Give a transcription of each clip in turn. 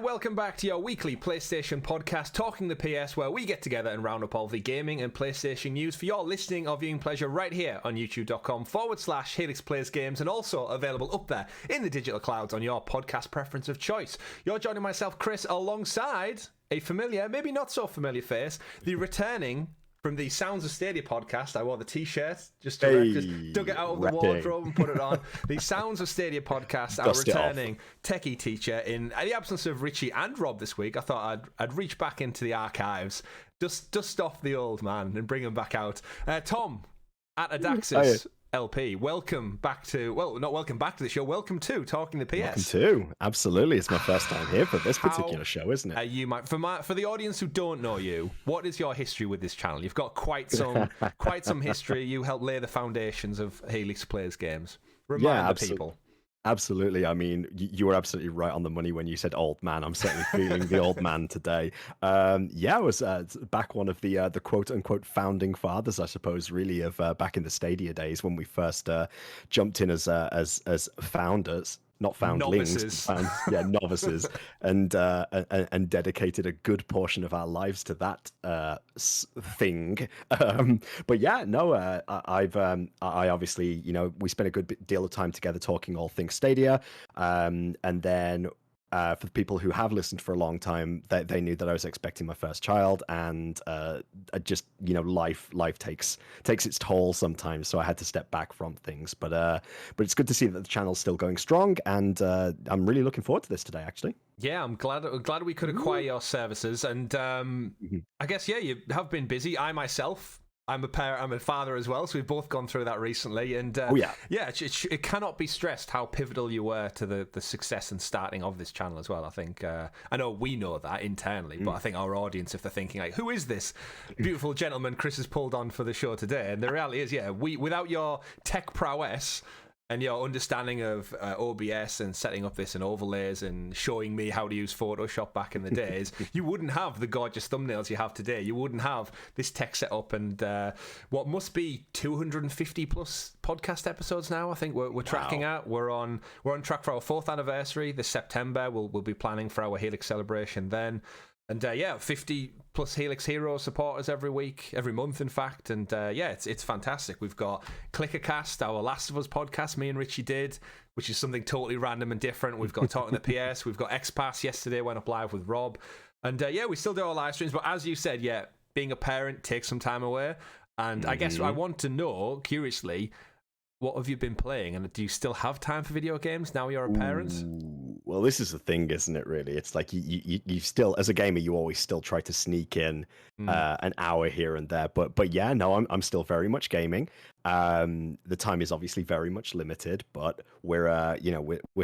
welcome back to your weekly PlayStation podcast, Talking the PS, where we get together and round up all the gaming and PlayStation news for your listening or viewing pleasure right here on youtube.com/Helix Plays Games, and also available up there in the digital clouds on your podcast preference of choice. You're joining myself, Chris, alongside a familiar, maybe not so familiar face, the returning from the Sounds of Stadia podcast. I wore the t-shirt, just dug it out of the wardrobe and put it on. The Sounds of Stadia podcast, our returning techie teacher. In the absence of Richie and Rob this week, I thought I'd reach back into the archives, dust off the old man and bring him back out. Tom, at Adaxis LP, welcome back to, well, not welcome back to the show, welcome to Talking the PS. Welcome to, absolutely. It's my first time here for this particular show, isn't it? You might, for the audience who don't know you, what is your history with this channel? You've got quite some history. You helped lay the foundations of Helix Plays Games. Remind the people. Absolutely. I mean, you were absolutely right on the money when you said old man. I'm certainly feeling the old man today. I was back one of the quote unquote founding fathers, I suppose, really, of back in the Stadia days when we first jumped in as founders. Not foundlings, novices, and dedicated a good portion of our lives to that thing. But yeah, no, I obviously, we spent a good deal of time together talking all things Stadia, and then for the people who have listened for a long time, they knew that I was expecting my first child, and just life takes its toll sometimes, so I had to step back from things. But it's good to see that the channel's still going strong, and I'm really looking forward to this today, actually. Yeah, I'm glad we could acquire your services, and I guess you have been busy. I myself, I'm a parent, I'm a father as well, so we've both gone through that recently. And it cannot be stressed how pivotal you were to the success and starting of this channel as well. I think, I know we know that internally, but I think our audience, if they're thinking, like, who is this beautiful gentleman Chris has pulled on for the show today? And the reality is, without your tech prowess and your understanding of OBS and setting up this and overlays and showing me how to use Photoshop back in the days, you wouldn't have the gorgeous thumbnails you have today. You wouldn't have this tech setup and what must be 250 plus podcast episodes now. I think we're tracking out. We're on track for our 4th anniversary this September. We'll be planning for our Helix celebration then. And 50 plus Helix Hero supporters every month, in fact. And it's fantastic. We've got Clickercast, our Last of Us podcast, me and Richie did, which is something totally random and different. We've got Talking the PS. We've got XPass yesterday, went up live with Rob. And we still do our live streams. But as you said, being a parent takes some time away. And I guess I want to know, curiously, what have you been playing, and do you still have time for video games now you're a parent? Well, this is the thing, isn't it, really? It's like you still, as a gamer, you always still try to sneak in an hour here and there. But yeah, no, I'm still very much gaming. The time is obviously very much limited, but we're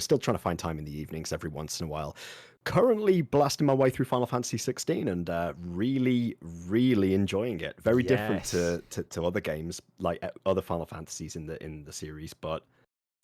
still trying to find time in the evenings every once in a while. Currently blasting my way through Final Fantasy 16 and really, really enjoying it. Very different to other games, like other Final Fantasies in the series, but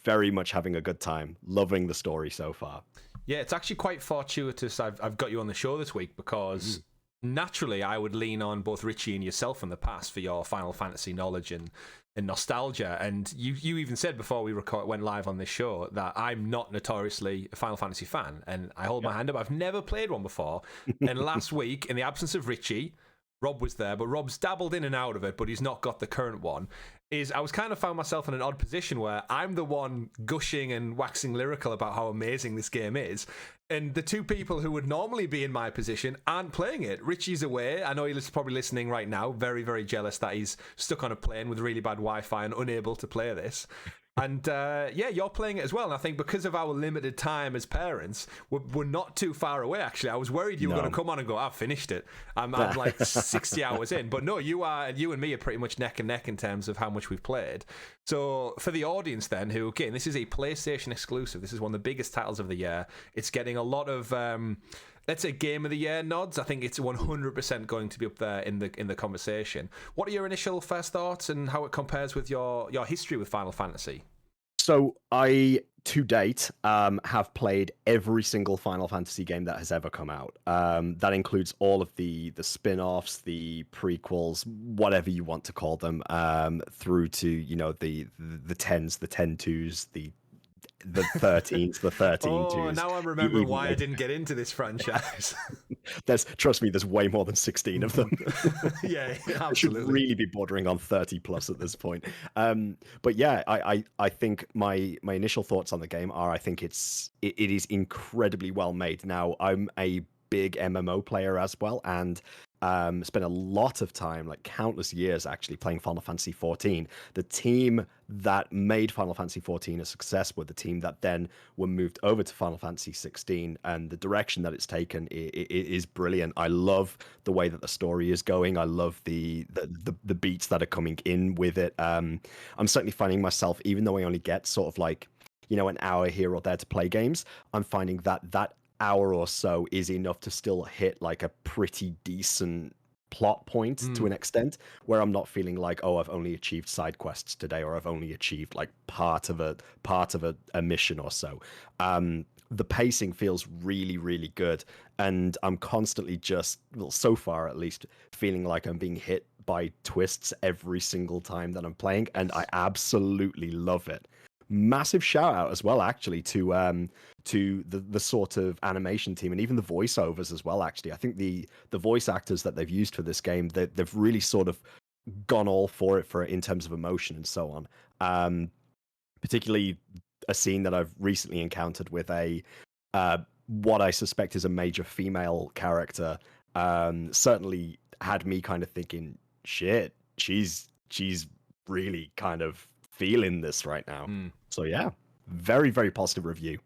very much having a good time. Loving the story so far. Yeah, it's actually quite fortuitous I've got you on the show this week, because naturally I would lean on both Richie and yourself in the past for your Final Fantasy knowledge and nostalgia. And you even said before we went live on this show that I'm not notoriously a Final Fantasy fan, and I hold my hand up. I've never played one before. And last week, in the absence of Richie, Rob was there, but Rob's dabbled in and out of it, but he's not got the current one. I was kind of found myself in an odd position where I'm the one gushing and waxing lyrical about how amazing this game is, and the two people who would normally be in my position aren't playing it. Richie's away. I know he's probably listening right now, very, very jealous that he's stuck on a plane with really bad Wi-Fi and unable to play this. And you're playing it as well. And I think because of our limited time as parents, we're not too far away, actually. I was worried you were going to come on and go, I've finished it. I'm like 60 hours in. But no, you and me are pretty much neck and neck in terms of how much we've played. So for the audience then, who, again, this is a PlayStation exclusive. This is one of the biggest titles of the year. It's getting a lot of... let's say Game of the Year nods. I think it's 100% going to be up there in the conversation. What are your initial first thoughts and how it compares with your history with Final Fantasy? So I, to date, have played every single Final Fantasy game that has ever come out. That includes all of the spin-offs, the prequels, whatever you want to call them, through to the 10s, the 10-2s, the the 13s, the 13 Oh, now I'm remembering why I didn't get into this franchise. Trust me, there's way more than 16 of them. Yeah, absolutely. It should really be bordering on 30 plus at this point. But yeah, I think my initial thoughts on the game are I think it is incredibly well made. Now, I'm a big MMO player as well, and spent a lot of time, like countless years actually, playing Final Fantasy 14. The team that made Final Fantasy 14 a success were the team that then were moved over to Final Fantasy 16, and the direction that it's taken is brilliant. I love the way that the story is going. I love the beats that are coming in with it. I'm certainly finding myself, even though I only get sort of like, an hour here or there to play games, I'm finding that hour or so is enough to still hit like a pretty decent plot point to an extent, where I'm not feeling like, oh, I've only achieved side quests today, or I've only achieved like part of a mission or so. The pacing feels really, really good, and I'm constantly just, well, so far at least, feeling like I'm being hit by twists every single time that I'm playing, and I absolutely love it. Massive shout out as well, actually, to the sort of animation team and even the voiceovers as well. Actually, I think the voice actors that they've used for this game, they've really sort of gone all for it in terms of emotion and so on. Particularly a scene that I've recently encountered with a what I suspect is a major female character. Certainly had me kind of thinking, shit, she's really kind of feeling this right now. So yeah, very, very positive review.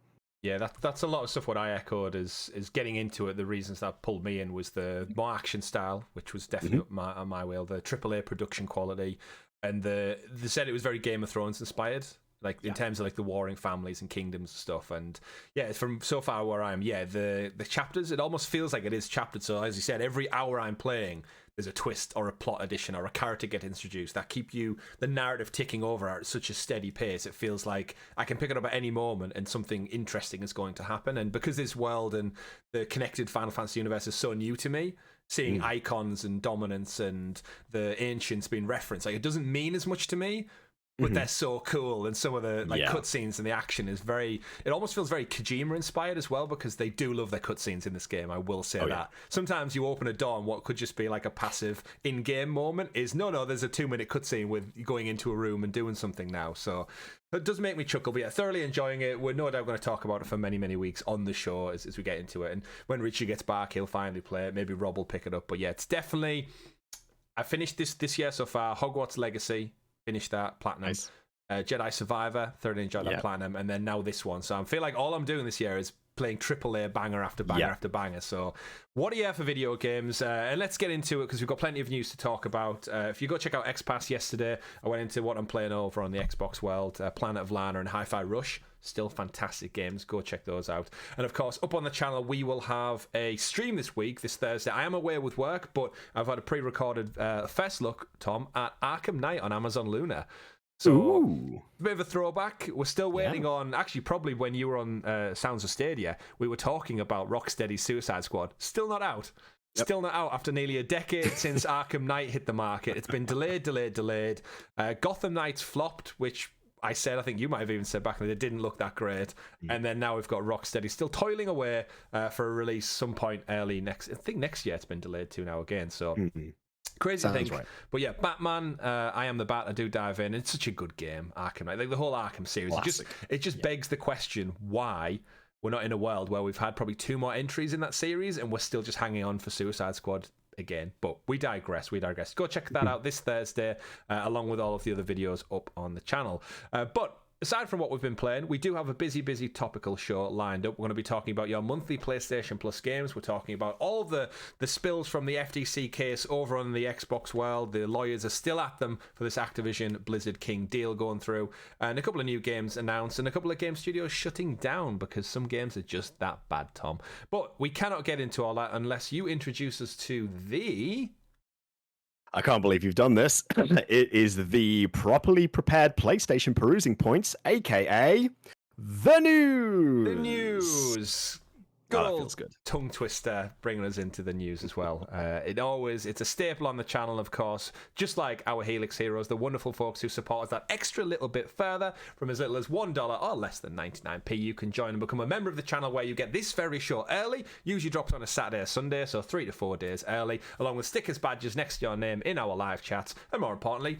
Yeah, that's a lot of stuff what I echoed is getting into it. The reasons that pulled me in was the more action style, which was definitely up on my wheel, the AAA production quality, and they said it was very Game of Thrones inspired, like in terms of like the warring families and kingdoms and stuff. And yeah, from so far where I am, the chapters, it almost feels like it is chaptered. So as you said, every hour I'm playing, there's a twist or a plot addition or a character get introduced that keep the narrative ticking over at such a steady pace. It feels like I can pick it up at any moment and something interesting is going to happen. And because this world and the connected Final Fantasy universe is so new to me, seeing icons and dominance and the ancients being referenced, like, it doesn't mean as much to me, but they're so cool, and some of the cutscenes and the action is it almost feels very Kojima inspired as well, because they do love their cutscenes in this game, I will say that. Yeah. Sometimes you open a door and what could just be like a passive in-game moment is, no, there's a 2-minute cutscene with going into a room and doing something now, so it does make me chuckle. But yeah, thoroughly enjoying it. We're no doubt going to talk about it for many, many weeks on the show as we get into it, and when Richie gets back, he'll finally play it. Maybe Rob will pick it up, but yeah, it's definitely... I finished this year so far, Hogwarts Legacy, finished that, platinum. Nice. Jedi Survivor, thoroughly enjoyed that, platinum, and then now this one. So I feel like all I'm doing this year is playing AAA banger after banger after banger. So what a year for video games. And let's get into it, because we've got plenty of news to talk about. If you go check out XPass yesterday, I went into what I'm playing over on the Xbox world, Planet of Lana and Hi-Fi Rush. Still fantastic games. Go check those out. And of course, up on the channel, we will have a stream this Thursday. I am away with work, but I've had a pre-recorded first look, Tom, at Arkham Knight on Amazon Luna. So, a bit of a throwback. We're still waiting on, actually, probably when you were on Sounds of Stadia, we were talking about Rocksteady's Suicide Squad. Still not out. Yep. Still not out after nearly a decade since Arkham Knight hit the market. It's been delayed. Gotham Knights flopped, which... I think you might have even said back then it didn't look that great. And then now we've got Rocksteady still toiling away for a release some point early next year. It's been delayed to now again. So crazy thing. Right. But yeah, Batman, I Am the Bat, I do dive in. It's such a good game, Arkham Knight. Like the whole Arkham series. It just begs the question why we're not in a world where we've had probably 2 more entries in that series and we're still just hanging on for Suicide Squad again. But we digress. Go check that out this Thursday, along with all of the other videos up on the channel. But aside from what we've been playing, we do have a busy topical show lined up. We're going to be talking about your monthly PlayStation Plus games. We're talking about all of the spills from the FTC case over on the Xbox world. The lawyers are still at them for this Activision Blizzard King deal going through, and a couple of new games announced, and a couple of game studios shutting down because some games are just that bad, Tom. But we cannot get into all that unless you introduce us to the... I can't believe you've done this. It is the properly prepared PlayStation perusing points, aka the news. The news. Good old feels good. Tongue twister bringing us into the news as well. It's a staple on the channel, of course, just like our Helix Heroes, the wonderful folks who support us that extra little bit further. From as little as $1 or less than 99p, you can join and become a member of the channel, where you get this very show early, usually drops on a Saturday or Sunday, so 3 to 4 days early, along with stickers, badges next to your name in our live chats, and more importantly,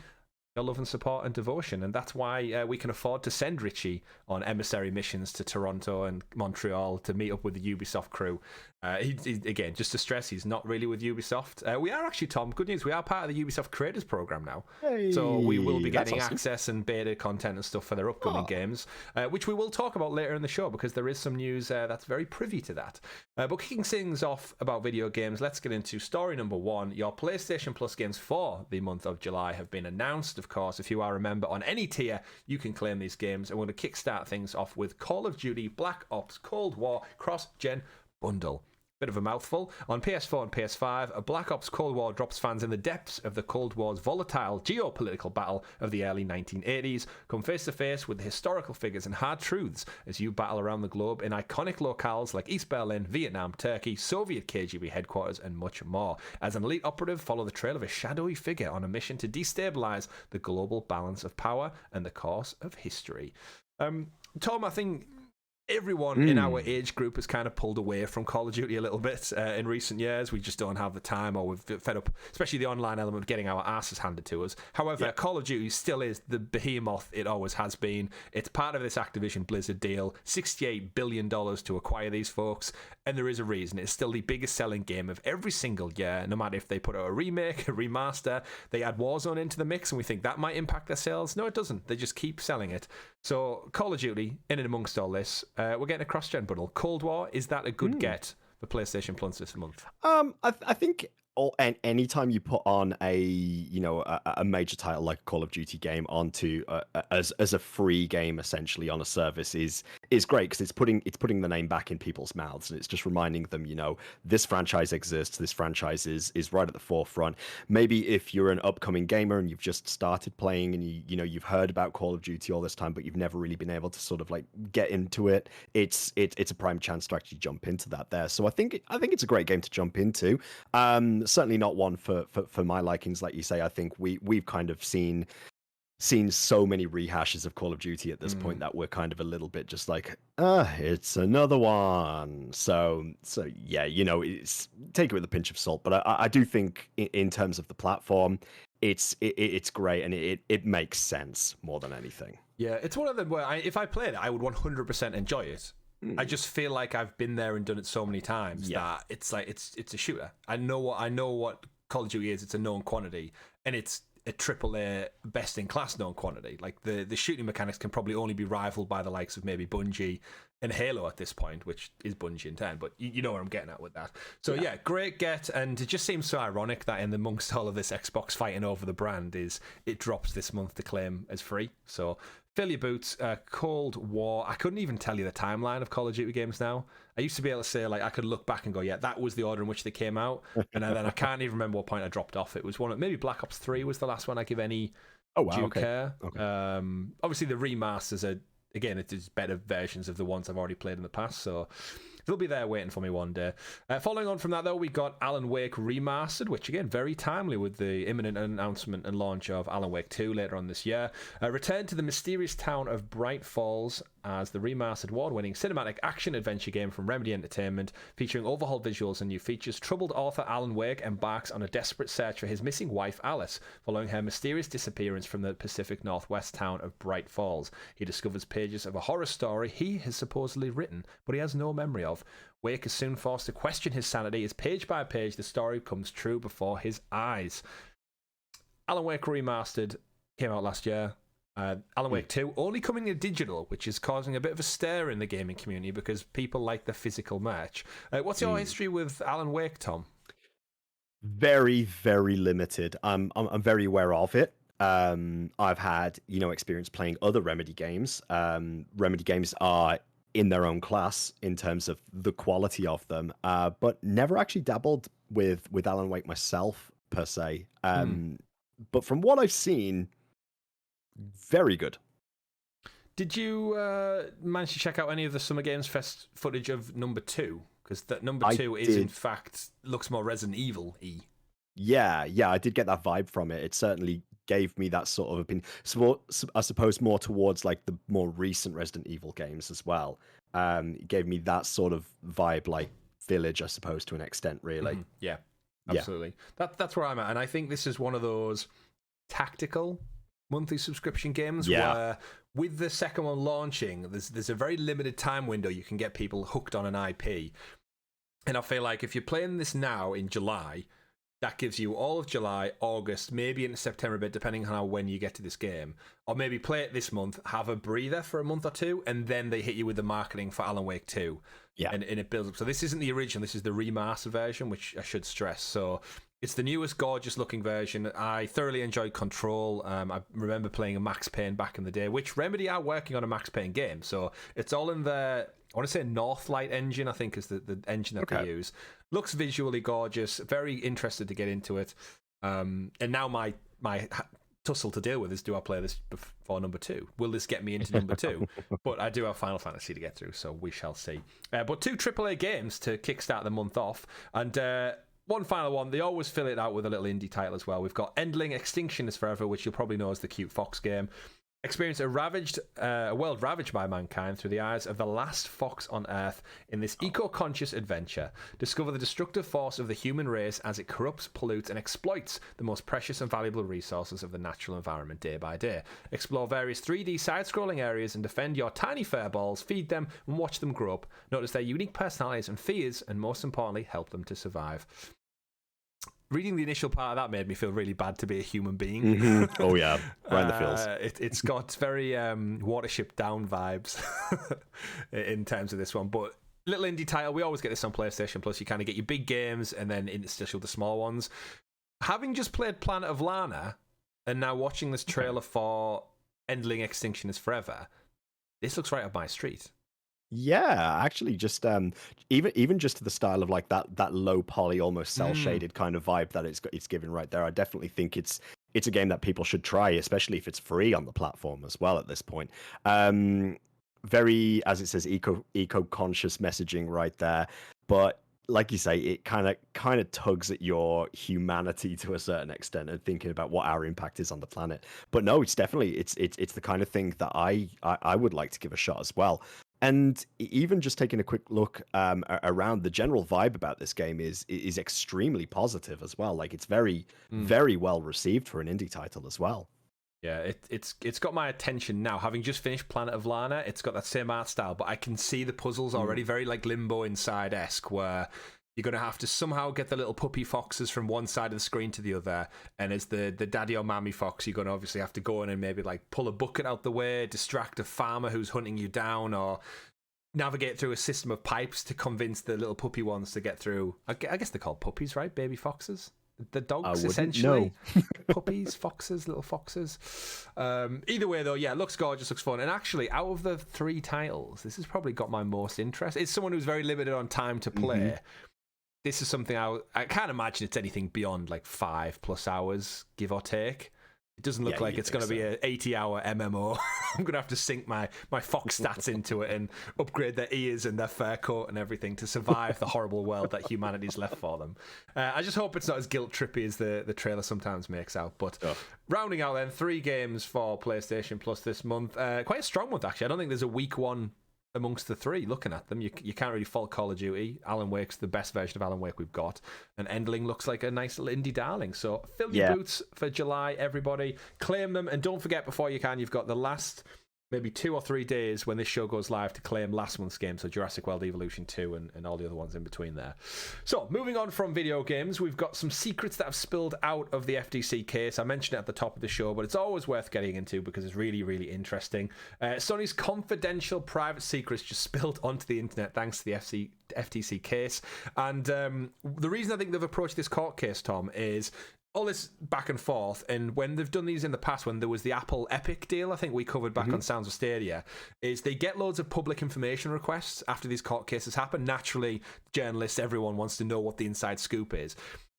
your love and support and devotion. And that's why we can afford to send Richie on emissary missions to Toronto and Montreal to meet up with the Ubisoft crew. Again, just to stress, he's not really with Ubisoft. We are actually, Tom, good news, we are part of the Ubisoft Creators Program now. Hey, so we will be getting access and beta content and stuff for their upcoming games, which we will talk about later in the show, because there is some news that's very privy to that. But kicking things off about video games, let's get into story number 1. Your PlayStation Plus games for the month of July have been announced. Of course, if you are a member on any tier, you can claim these games, and we're going to kickstart things off with Call of Duty Black Ops Cold War Cross-Gen Bundle. Bit of a mouthful. On PS4 and PS5, a Black Ops Cold War drops fans in the depths of the Cold War's volatile geopolitical battle of the early 1980s. Come face to face with the historical figures and hard truths as you battle around the globe in iconic locales like East Berlin, Vietnam, Turkey, Soviet KGB headquarters, and much more. As an elite operative, follow the trail of a shadowy figure on a mission to destabilize the global balance of power and the course of history. Tom, I think everyone in our age group has kind of pulled away from Call of Duty a little bit in recent years. We just don't have the time, or we've fed up, especially the online element of getting our asses handed to us. However, Call of Duty still is the behemoth it always has been. It's part of this Activision Blizzard deal, $68 billion to acquire these folks, and there is a reason. It's still the biggest selling game of every single year, no matter if they put out a remake, a remaster, they add Warzone into the mix, and we think that might impact their sales. No, it doesn't. They just keep selling it. So Call of Duty, in and amongst all this, we're getting a cross-gen bundle. Cold War, is that a good get for PlayStation Plus this month? I think any time you put on a major title like Call of Duty game onto as a free game essentially on a service is great, because it's putting the name back in people's mouths, and it's just reminding them, this franchise exists, this franchise is right at the forefront. Maybe if you're an upcoming gamer and you've just started playing and you've heard about Call of Duty all this time, but you've never really been able to sort of like get into it, it's a prime chance to actually jump into that there. So I think it's a great game to jump into. Certainly not one for my likings, like you say. I think we've kind of seen so many rehashes of Call of Duty at this point that we're kind of a little bit just like, it's another one. So yeah, it's take it with a pinch of salt. But I do think in terms of the platform, it's great, and it makes sense more than anything. Yeah, it's one of them where if I played it, I would 100% enjoy it. I just feel like I've been there and done it so many times that it's like it's a shooter. I know what Call of Duty is. It's a known quantity, and it's a AAA best in class known quantity. Like the shooting mechanics can probably only be rivaled by the likes of maybe Bungie and Halo at this point, which is Bungie in turn. But you know where I'm getting at with that. So yeah, great get, and it just seems so ironic that in amongst all of this Xbox fighting over the brand, it drops this month to claim as free. So fill your boots. Cold War. I couldn't even tell you the timeline of Call of Duty games now. I used to be able to say, like, I could look back and go, yeah, that was the order in which they came out. And then I can't even remember what point I dropped off. It was maybe Black Ops 3 was the last one I give any due care. Okay. Obviously, the remasters are, again, it's better versions of the ones I've already played in the past. So they'll be there waiting for me one day. Following on from that, though, we got Alan Wake Remastered, which, again, very timely with the imminent announcement and launch of Alan Wake 2 later on this year. Return to the mysterious town of Bright Falls as the remastered award-winning cinematic action-adventure game from Remedy Entertainment, featuring overhauled visuals and new features. Troubled author Alan Wake embarks on a desperate search for his missing wife, Alice, following her mysterious disappearance from the Pacific Northwest town of Bright Falls. He discovers pages of a horror story he has supposedly written, but he has no memory of. Wake is soon forced to question his sanity as page by page the story comes true before his eyes. Alan Wake Remastered came out last year. Alan Wake 2 only coming in digital, which is causing a bit of a stir in the gaming community because people like the physical merch. What's your history with Alan Wake, Tom? Very, very limited. I'm very aware of it. I've had experience playing other Remedy games. Remedy games are in their own class in terms of the quality of them, but never actually dabbled with Alan Wake myself per se. But from what I've seen, very good. Did you manage to check out any of the Summer Games Fest footage of number 2? because that number 2 is in fact looks more Resident Evil-y. Yeah, I did get that vibe from it. It certainly gave me that sort of opinion. So, I suppose more towards like the more recent Resident Evil games as well. It gave me that sort of vibe, like Village, I suppose, to an extent, really. Yeah, absolutely. That's where I'm at, and I think this is one of those tactical monthly subscription games where, with the second one launching, there's a very limited time window you can get people hooked on an IP, and I feel like if you're playing this now in July, that gives you all of July, August, maybe into September a bit, depending on when you get to this game. Or maybe play it this month, have a breather for a month or two, and then they hit you with the marketing for Alan Wake 2. Yeah. And it builds up. So this isn't the original, this is the remastered version, which I should stress. So it's the newest, gorgeous-looking version. I thoroughly enjoyed Control. I remember playing a Max Payne back in the day, which Remedy are working on a Max Payne game. So it's all in the, I want to say Northlight engine, I think is the engine that they use. Looks visually gorgeous. Very interested to get into it. And now my tussle to deal with is, do I play this before number 2? Will this get me into number 2? But I do have Final Fantasy to get through, so we shall see. But 2 AAA games to kickstart the month off. And one final one, they always fill it out with a little indie title as well. We've got Endling Extinction is Forever, which you'll probably know as the cute fox game. Experience a world ravaged by mankind through the eyes of the last fox on Earth in this eco-conscious adventure. Discover the destructive force of the human race as it corrupts, pollutes, and exploits the most precious and valuable resources of the natural environment day by day. Explore various 3D side-scrolling areas and defend your tiny furballs, feed them, and watch them grow up. Notice their unique personalities and fears, and most importantly, help them to survive. Reading the initial part of that made me feel really bad to be a human being. Oh yeah, right in the feels. It's got very Watership Down vibes in terms of this one, but little indie title. We always get this on PlayStation Plus. You kind of get your big games and then interstitial the small ones. Having just played Planet of Lana and now watching this trailer for Endling Extinction is Forever, this looks right up my street. Yeah, actually, just even just to the style of like that low poly, almost cell shaded kind of vibe that it's given right there. I definitely think it's a game that people should try, especially if it's free on the platform as well at this point. Very, as it says, eco-conscious messaging right there, but like you say, it kind of tugs at your humanity to a certain extent and thinking about what our impact is on the planet. But no, it's definitely it's the kind of thing that I would like to give a shot as well. And even just taking a quick look around, the general vibe about this game is extremely positive as well. Like it's very, very well received for an indie title as well. Yeah, it's got my attention now. Having just finished Planet of Lana, it's got that same art style, but I can see the puzzles already very like Limbo Inside-esque, where you're going to have to somehow get the little puppy foxes from one side of the screen to the other. And as the daddy or mammy fox, you're going to obviously have to go in and maybe like pull a bucket out the way, distract a farmer who's hunting you down, or navigate through a system of pipes to convince the little puppy ones to get through. I guess they're called puppies, right? Baby foxes? The dogs, essentially. Puppies, foxes, little foxes. Either way, though, yeah, looks gorgeous, looks fun. And actually, out of the 3 titles, this has probably got my most interest. It's someone who's very limited on time to play. This is something I can't imagine it's anything beyond like 5+ hours, give or take. It doesn't look like it's going to be an 80-hour MMO. I'm going to have to sink my fox stats into it and upgrade their ears and their fur coat and everything to survive the horrible world that humanity's left for them. I just hope it's not as guilt-trippy as the trailer sometimes makes out. But rounding out then, 3 games for PlayStation Plus this month. Quite a strong month, actually. I don't think there's a weak one amongst the 3. Looking at them, you can't really fault Call of Duty. Alan Wake's the best version of Alan Wake we've got, and Endling looks like a nice little indie darling. So fill your boots for July, everybody. Claim them, and don't forget, before you can, you've got the last maybe 2 or 3 days when this show goes live to claim last month's game, so Jurassic World Evolution 2 and all the other ones in between there. So moving on from video games, we've got some secrets that have spilled out of the FTC case. I mentioned it at the top of the show, but it's always worth getting into because it's really, really interesting. Sony's confidential private secrets just spilled onto the internet thanks to the FTC case. And the reason I think they've approached this court case, Tom, is all this back and forth, and when they've done these in the past, when there was the Apple Epic deal, I think we covered back on Sounds of Stadia, is they get loads of public information requests after these court cases happen. Naturally, journalists, everyone wants to know what the inside scoop is.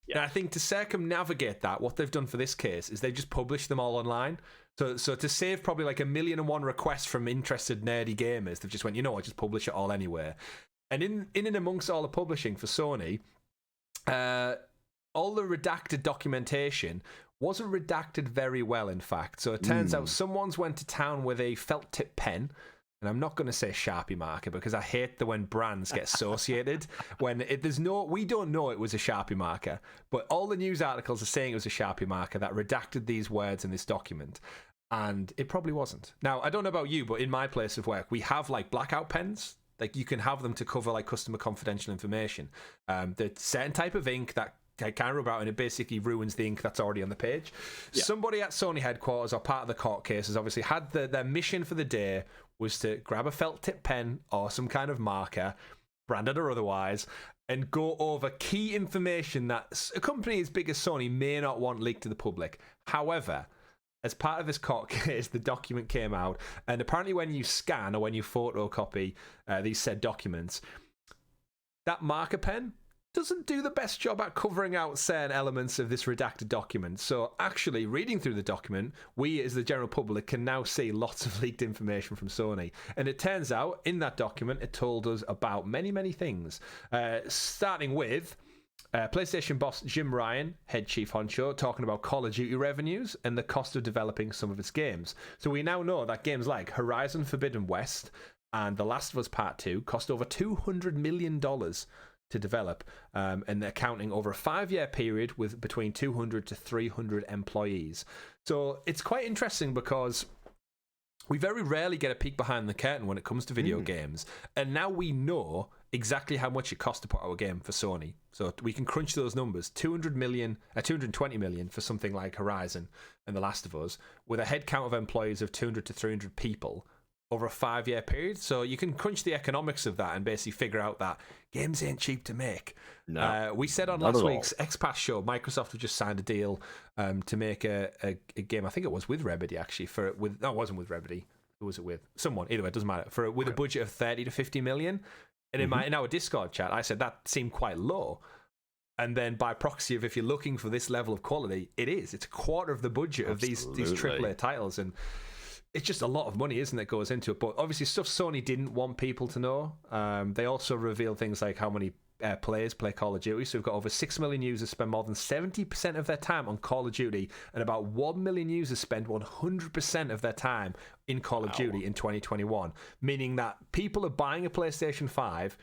And I think to circumnavigate that, what they've done for this case is they've just published them all online. So to save probably like 1,000,001 requests from interested nerdy gamers, they've just went, you know what, just publish it all anyway. And in and amongst all the publishing for Sony, all the redacted documentation wasn't redacted very well, in fact. So it turns out someone's went to town with a felt tip pen. And I'm not going to say Sharpie marker because I hate when brands get associated. We don't know it was a Sharpie marker, but all the news articles are saying it was a Sharpie marker that redacted these words in this document. And it probably wasn't. Now, I don't know about you, but in my place of work, we have like blackout pens. Like you can have them to cover like customer confidential information. The certain type of ink that I can't rub out, and it basically ruins the ink that's already on the page. Yeah. Somebody at Sony headquarters or part of the court cases obviously had their mission for the day was to grab a felt tip pen or some kind of marker, branded or otherwise, and go over key information that a company as big as Sony may not want leaked to the public. However, as part of this court case, the document came out, and apparently when you scan or when you photocopy these said documents, that marker pen doesn't do the best job at covering out certain elements of this redacted document. So actually, reading through the document, we as the general public can now see lots of leaked information from Sony. And it turns out, in that document, it told us about many, many things. Starting with PlayStation boss Jim Ryan, head chief honcho, talking about Call of Duty revenues and the cost of developing some of its games. So we now know that games like Horizon Forbidden West and The Last of Us Part 2 cost over $200 million to develop, and they're counting over a 5-year period with between 200 to 300 employees. So it's quite interesting because we very rarely get a peek behind the curtain when it comes to video games, and now we know exactly how much it costs to put out a game for Sony. So we can crunch those numbers: 220 million for something like Horizon and The Last of Us, with a headcount of employees of 200 to 300 people over a 5-year period. So you can crunch the economics of that and basically figure out that games ain't cheap to make. No, we said on last week's XPass show, Microsoft had just signed a deal to make a game. I think it was with Remedy, actually. It wasn't with Remedy. Who was it with? Someone. Either way, it doesn't matter. With a budget of 30 to 50 million. And in our Discord chat, I said that seemed quite low. And then by proxy of if you're looking for this level of quality, it is. It's a quarter of the budget of these AAA titles. And it's just a lot of money, isn't it, goes into it. But obviously stuff Sony didn't want people to know. They also revealed things like how many players play Call of Duty. So we've got over 6 million users spend more than 70% of their time on Call of Duty, and about 1 million users spend 100% of their time in Call of Duty in 2021, meaning that people are buying a PlayStation 5,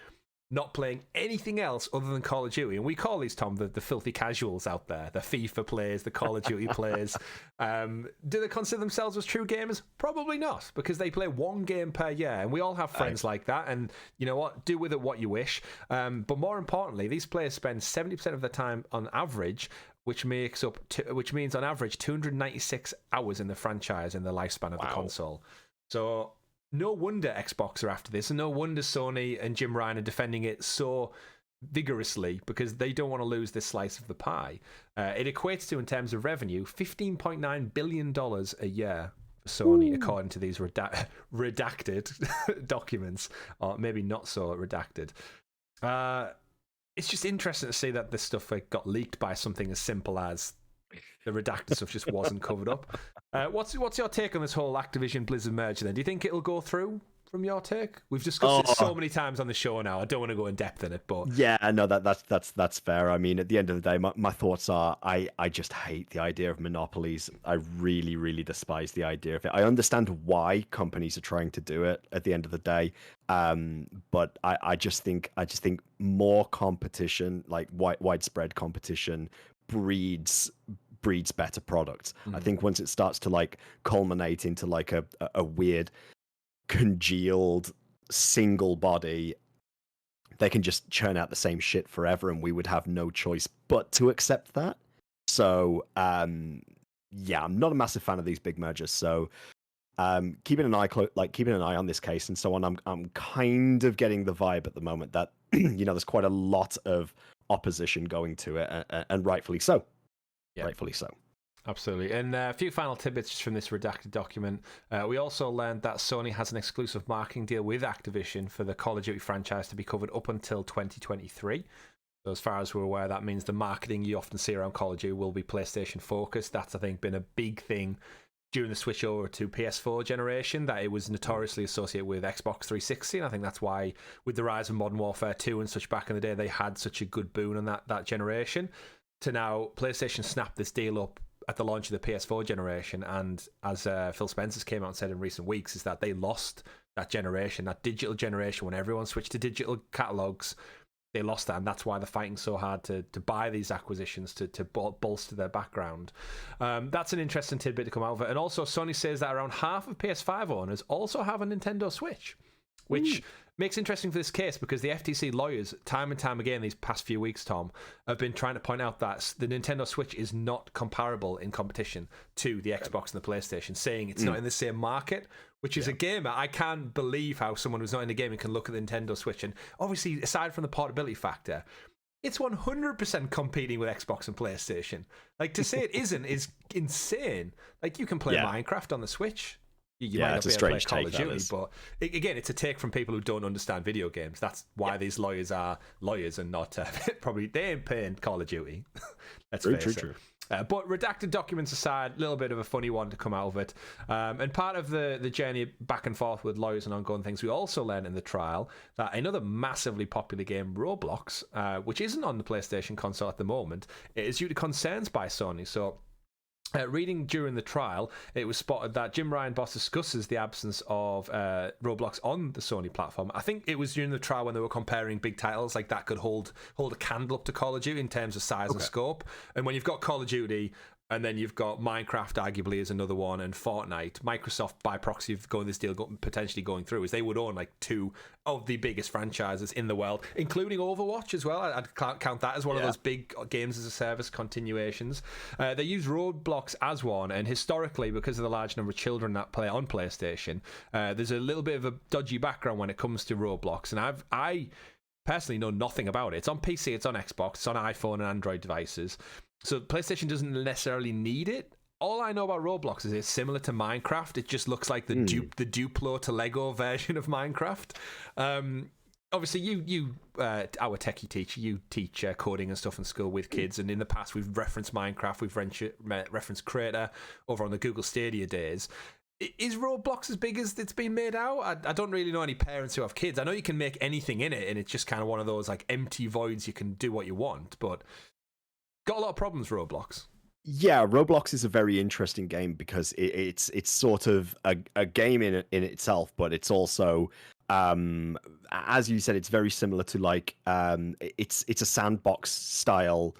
not playing anything else other than Call of Duty. And we call these, Tom, the filthy casuals out there, the FIFA players, the Call of Duty players. Do they consider themselves as true gamers? Probably not, because they play one game per year. And we all have friends like that. And you know what? Do with it what you wish. But more importantly, these players spend 70% of their time on average, which means on average 296 hours in the franchise in the lifespan of the console. So no wonder Xbox are after this, and no wonder Sony and Jim Ryan are defending it so vigorously, because they don't want to lose this slice of the pie. It equates to, in terms of revenue, $15.9 billion a year for Sony, according to these redacted documents, or maybe not so redacted. It's just interesting to see that this stuff got leaked by something as simple as the redacted stuff just wasn't covered up. What's your take on this whole Activision Blizzard merger then? Do you think it'll go through from your take? We've discussed it so many times on the show now. I don't want to go in depth in it, but yeah, no, that's fair. I mean, at the end of the day, my thoughts are I just hate the idea of monopolies. I really, really despise the idea of it. I understand why companies are trying to do it at the end of the day. But I just think more competition, like widespread competition, breeds better products. I think once it starts to like culminate into like a weird congealed single body, they can just churn out the same shit forever, and we would have no choice but to accept that. So yeah, I'm not a massive fan of these big mergers. So keeping an eye on this case and so on. I'm kind of getting the vibe at the moment that there's quite a lot of opposition going to it, and rightfully so. Yeah. Rightfully so. Absolutely. And a few final tidbits just from this redacted document. We also learned that Sony has an exclusive marketing deal with Activision for the Call of Duty franchise to be covered up until 2023. So as far as we're aware, that means the marketing you often see around Call of Duty will be PlayStation focused. That's, I think, been a big thing during the switch over to PS4 generation that it was notoriously associated with Xbox 360, and I think that's why with the rise of Modern Warfare 2 and such back in the day, they had such a good boon on that generation. To now, PlayStation snapped this deal up at the launch of the PS4 generation, and as Phil Spencer's came out and said in recent weeks, is that they lost that generation, that digital generation, when everyone switched to digital catalogs. They lost that, and that's why they're fighting so hard to buy these acquisitions to bolster their background. That's an interesting tidbit to come out of it. And also, Sony says that around half of PS5 owners also have a Nintendo Switch, which makes interesting for this case because the FTC lawyers, time and time again these past few weeks, Tom, have been trying to point out that the Nintendo Switch is not comparable in competition to the Xbox and the PlayStation, saying it's not in the same market. Which is a gamer. I can't believe how someone who's not in the gaming can look at the Nintendo Switch. And obviously, aside from the portability factor, it's 100% competing with Xbox and PlayStation. Like, to say it isn't is insane. Like, you can play Minecraft on the Switch. You might not be able to play Call of Duty, but again, it's a take from people who don't understand video games. That's why these lawyers are lawyers and not probably they ain't paying Call of Duty. Let's face it. True. But redacted documents aside, a little bit of a funny one to come out of it. And part of the journey back and forth with lawyers and ongoing things, we also learned in the trial that another massively popular game, Roblox, which isn't on the PlayStation console at the moment, is due to concerns by Sony. So reading during the trial, it was spotted that Jim Ryan Boss discusses the absence of Roblox on the Sony platform. I think it was during the trial when they were comparing big titles like that could hold a candle up to Call of Duty in terms of size and scope. And when you've got Call of Duty and then you've got Minecraft, arguably, as another one, and Fortnite, Microsoft, by proxy of this deal potentially going through, is they would own like two of the biggest franchises in the world, including Overwatch as well. I'd count that as one of those big games as a service continuations. They use Roblox as one, and historically, because of the large number of children that play on PlayStation, there's a little bit of a dodgy background when it comes to Roblox, and I personally know nothing about it. It's on PC, it's on Xbox, it's on iPhone and Android devices. So PlayStation doesn't necessarily need it. All I know about Roblox is it's similar to Minecraft. It just looks like the Duplo to Lego version of Minecraft. Obviously, you our techie teacher, you teach coding and stuff in school with kids, and in the past we've referenced Minecraft, we've referenced Creator over on the Google Stadia days. Is Roblox as big as it's been made out? I don't really know any parents who have kids. I know you can make anything in it, and it's just kind of one of those like empty voids. You can do what you want, but got a lot of problems, Roblox. Yeah, Roblox is a very interesting game because it's sort of a game in itself, but it's also, as you said, it's very similar to like it's a sandbox style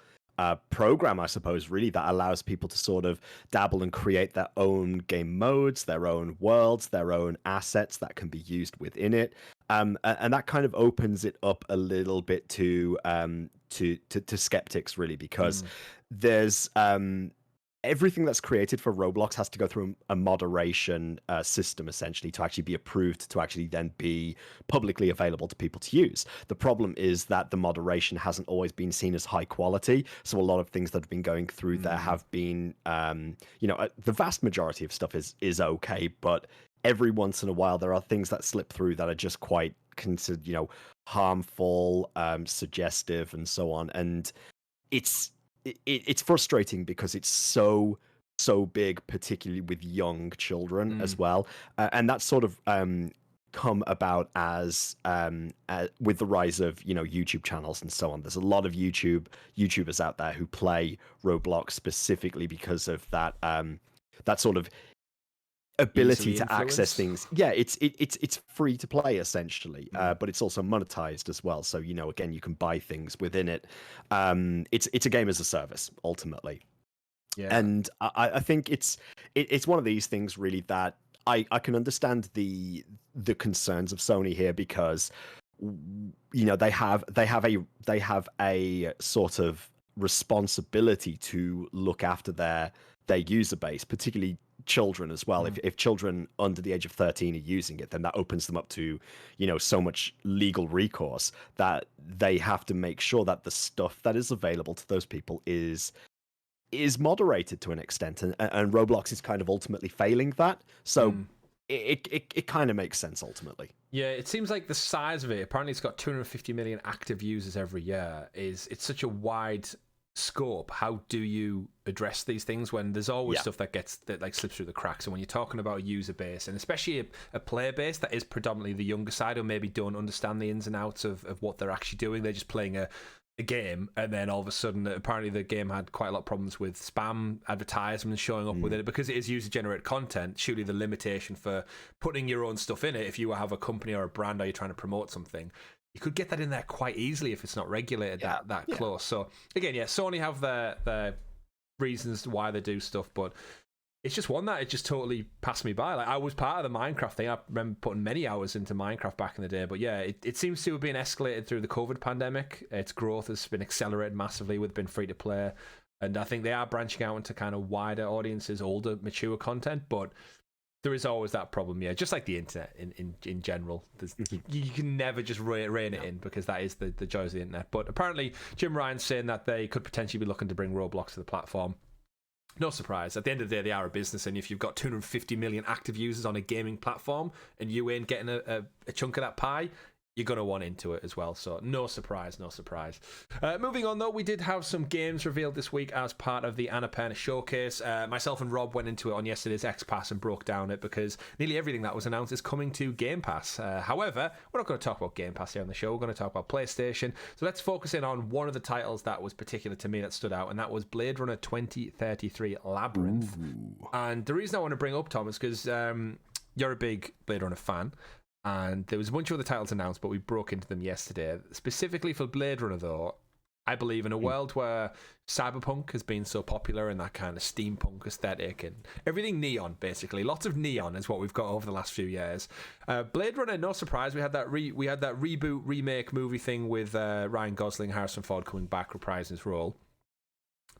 program, I suppose, really, that allows people to sort of dabble and create their own game modes, their own worlds, their own assets that can be used within it, and that kind of opens it up a little bit to skeptics, really, because there's everything that's created for Roblox has to go through a moderation system, essentially, to actually be approved, to actually then be publicly available to people to use. The problem is that the moderation hasn't always been seen as high quality. So a lot of things that have been going through there have been, the vast majority of stuff is okay, but every once in a while there are things that slip through that are just quite considered, harmful, suggestive, and so on. And it's frustrating because it's so big, particularly with young children as well, and that's sort of come about as with the rise of YouTube channels and so on. There's a lot of YouTubers out there who play Roblox specifically because of that sort of ability to access things. Yeah, it's free to play essentially, but it's also monetized as well. So again, you can buy things within it. It's a game as a service ultimately. Yeah, and I think it's one of these things really that I can understand the concerns of Sony here, because they have a sort of responsibility to look after their user base, particularly children as well. If children under the age of 13 are using it, then that opens them up to so much legal recourse that they have to make sure that the stuff that is available to those people is moderated to an extent, and Roblox is kind of ultimately failing that. So it kind of makes sense ultimately. Yeah, it seems like the size of it, apparently it's got 250 million active users every year, it's such a wide scope, how do you address these things when there's always stuff that like slips through the cracks? And when you're talking about a user base, and especially a player base that is predominantly the younger side, or maybe don't understand the ins and outs of what they're actually doing, they're just playing a game, and then all of a sudden, apparently the game had quite a lot of problems with spam advertisements showing up with it, because it is user-generated content. Surely the limitation for putting your own stuff in it, if you have a company or a brand or you're trying to promote something, you could get that in there quite easily if it's not regulated that close. So again, Sony have their reasons why they do stuff, but it's just one that it just totally passed me by. Like, I was part of the Minecraft thing. I remember putting many hours into Minecraft back in the day. But yeah, it seems to have been escalated through the COVID pandemic. Its growth has been accelerated massively with being free to play. And I think they are branching out into kind of wider audiences, older, mature content. But there is always that problem, just like the internet in general. You can never just rein it in, because that is the joys of the internet. But apparently, Jim Ryan's saying that they could potentially be looking to bring Roblox to the platform. No surprise. At the end of the day, they are a business, and if you've got 250 million active users on a gaming platform and you ain't getting a chunk of that pie, you're going to want into it as well. So no surprise. Moving on, though, we did have some games revealed this week as part of the Annapurna Showcase. Myself and Rob went into it on yesterday's XPass and broke down it, because nearly everything that was announced is coming to Game Pass. However, we're not going to talk about Game Pass here on the show. We're going to talk about PlayStation. So let's focus in on one of the titles that was particular to me that stood out, and that was Blade Runner 2033 Labyrinth. Ooh. And the reason I want to bring up, Tom, is because you're a big Blade Runner fan. And there was a bunch of other titles announced, but we broke into them yesterday. Specifically for Blade Runner, though, I believe in a world where cyberpunk has been so popular and that kind of steampunk aesthetic and everything neon, basically. Lots of neon is what we've got over the last few years. Blade Runner, no surprise, we had that reboot, remake movie thing with Ryan Gosling, Harrison Ford coming back, reprising his role.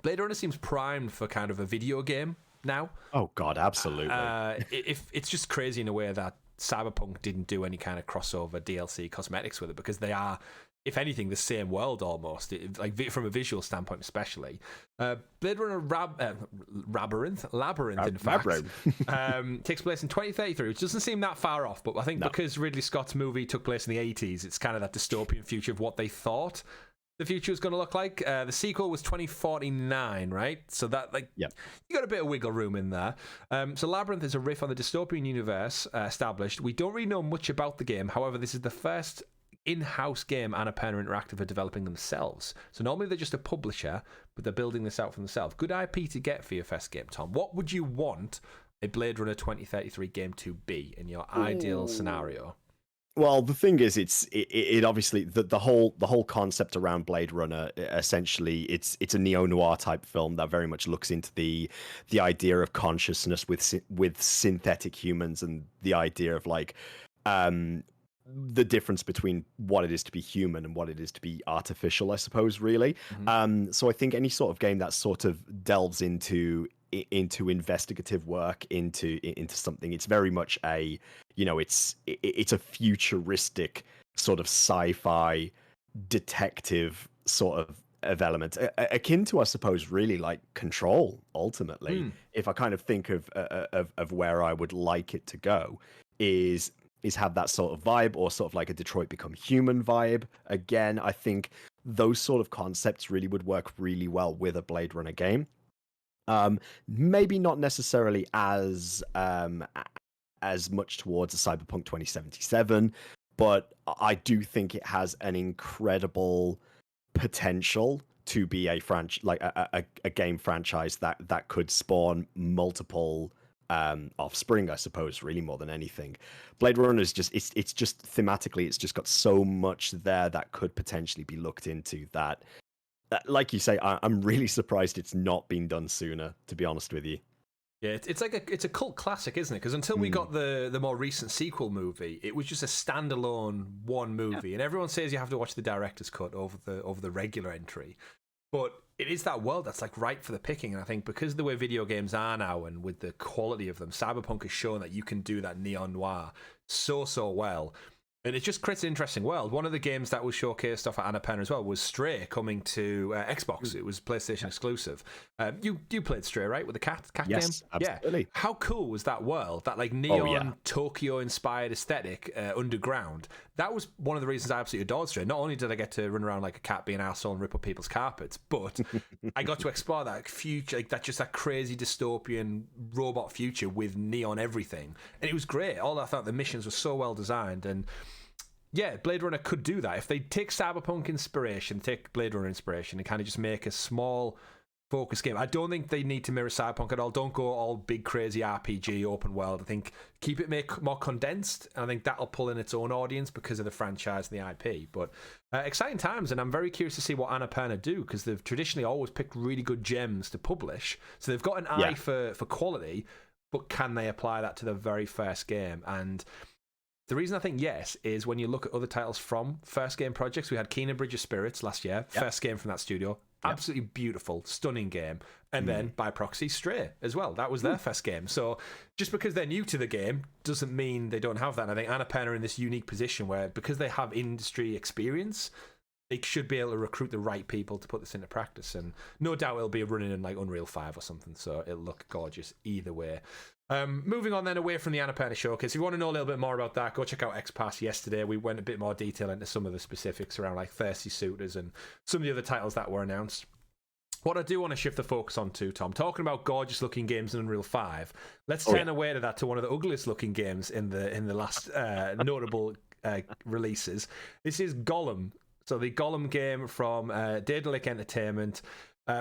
Blade Runner seems primed for kind of a video game now. Oh, God, absolutely. If it's just crazy in a way that Cyberpunk didn't do any kind of crossover DLC cosmetics with it, because they are, if anything, the same world almost, like from a visual standpoint especially. Blade Runner Labyrinth, in fact, takes place in 2033, which doesn't seem that far off, but I think because Ridley Scott's movie took place in the 80s, it's kind of that dystopian future of what they thought the future was going to look like. The sequel was 2049, right? So that, you got a bit of wiggle room in there. So Labyrinth is a riff on the dystopian universe established. We don't really know much about the game. However, this is the first in-house game Annapurna Interactive are developing themselves. So normally they're just a publisher, but they're building this out for themselves. Good IP to get for your first game, Tom. What would you want a Blade Runner 2033 game to be in your ideal scenario? Well, the thing is, it obviously the whole concept around Blade Runner, essentially, it's a neo-noir type film that very much looks into the idea of consciousness with synthetic humans, and the idea of the difference between what it is to be human and what it is to be artificial, I suppose, really. Mm-hmm. So I think any sort of game that sort of delves into investigative work, into something, it's very much a, it's a futuristic sort of sci-fi detective sort of element, akin to, I suppose, really like Control. Ultimately, if I kind of think of where I would like it to go, is have that sort of vibe, or sort of like a Detroit Become Human vibe. Again, I think those sort of concepts really would work really well with a Blade Runner game. Maybe not necessarily as much towards a Cyberpunk 2077, but I do think it has an incredible potential to be a game franchise that could spawn multiple offspring, I suppose, really, more than anything. Blade Runner is just it's just thematically, it's just got so much there that could potentially be looked into, that like you say, I'm really surprised it's not been done sooner, to be honest with you. Yeah, it's a cult classic, isn't it? Because until we got the more recent sequel movie, it was just a standalone one movie, and everyone says you have to watch the director's cut over the regular entry. But it is that world that's like ripe for the picking, and I think because of the way video games are now and with the quality of them, Cyberpunk has shown that you can do that neon noir so well. And it just creates an interesting world. One of the games that was showcased off at Annapurna as well was Stray, coming to Xbox. It was PlayStation exclusive. You played Stray, right, with the cat yes, game? Absolutely. Yeah. How cool was that world? That like neon Tokyo-inspired aesthetic, underground. That was one of the reasons I absolutely adored Stray. Not only did I get to run around like a cat, be an arsehole, and rip up people's carpets, but I got to explore that future, like that crazy dystopian robot future with neon everything, and it was great. I thought the missions were so well designed, and yeah, Blade Runner could do that. If they take Cyberpunk inspiration, take Blade Runner inspiration, and kind of just make a small focus game. I don't think they need to mirror Cyberpunk at all. Don't go all big, crazy RPG, open world. I think keep it more condensed, and I think that'll pull in its own audience because of the franchise and the IP. But exciting times, and I'm very curious to see what Annapurna do, because they've traditionally always picked really good gems to publish. So they've got an eye for quality, but can they apply that to the very first game? And the reason I think yes is when you look at other titles from first game projects. We had Kena Bridge of Spirits last year, first game from that studio. Absolutely beautiful, stunning game. And then, by proxy, Stray as well. That was their first game. So just because they're new to the game doesn't mean they don't have that. And I think Annapurna are in this unique position where, because they have industry experience, they should be able to recruit the right people to put this into practice. And no doubt it'll be running in like Unreal 5 or something, so it'll look gorgeous either way. Moving on then away from the Annapurna showcase, if you want to know a little bit more about that, go check out XPass yesterday. We went a bit more detail into some of the specifics around like Thirsty Suitors and some of the other titles that were announced. What I do want to shift the focus on to, Tom, talking about gorgeous looking games in Unreal 5, let's turn away to that, to one of the ugliest looking games in the last notable releases. This is Gollum. So the Gollum game from Daedalic Entertainment.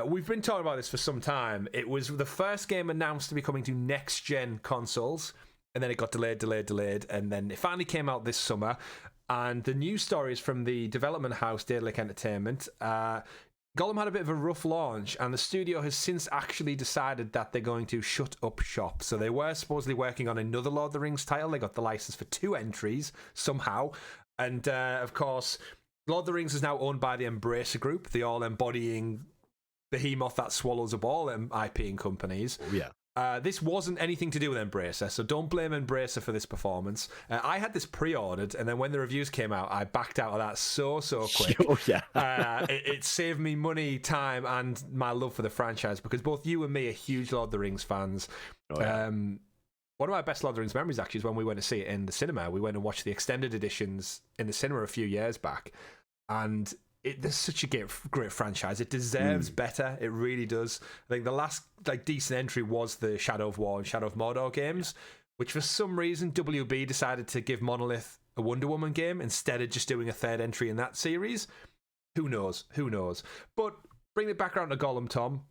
We've been talking about this for some time. It was the first game announced to be coming to next-gen consoles, and then it got delayed, and then it finally came out this summer. And the news stories from the development house, Daedalic Entertainment, Gollum had a bit of a rough launch, and the studio has since actually decided that they're going to shut up shop. So they were supposedly working on another Lord of the Rings title. They got the license for 2 entries, somehow. And, of course, Lord of the Rings is now owned by the Embracer Group, the all-embodying behemoth that swallows up all IP and companies. Oh, yeah. This wasn't anything to do with Embracer, so don't blame Embracer for this performance. I had this pre-ordered, and then when the reviews came out, I backed out of that so quick. Oh, yeah. It saved me money, time, and my love for the franchise, because both you and me are huge Lord of the Rings fans. Oh, yeah. One of my best Lord of the Rings memories, actually, is when we went to see it in the cinema. We went and watched the extended editions in the cinema a few years back, and there's such a great franchise. It deserves better. It really does. I think the last decent entry was the Shadow of War and Shadow of Mordor games, which for some reason WB decided to give Monolith a Wonder Woman game instead of just doing a third entry in that series. Who knows? But bring it back around to Gollum, Tom.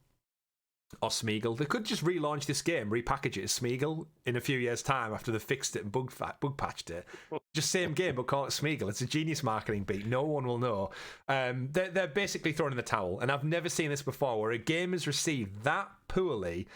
Or Smeagol. They could just relaunch this game, repackage it as Smeagol in a few years' time after they fixed it and bug patched it. Just same game, but call it Smeagol. It's a genius marketing beat. No one will know. They're basically throwing in the towel, and I've never seen this before, where a game is received that poorly.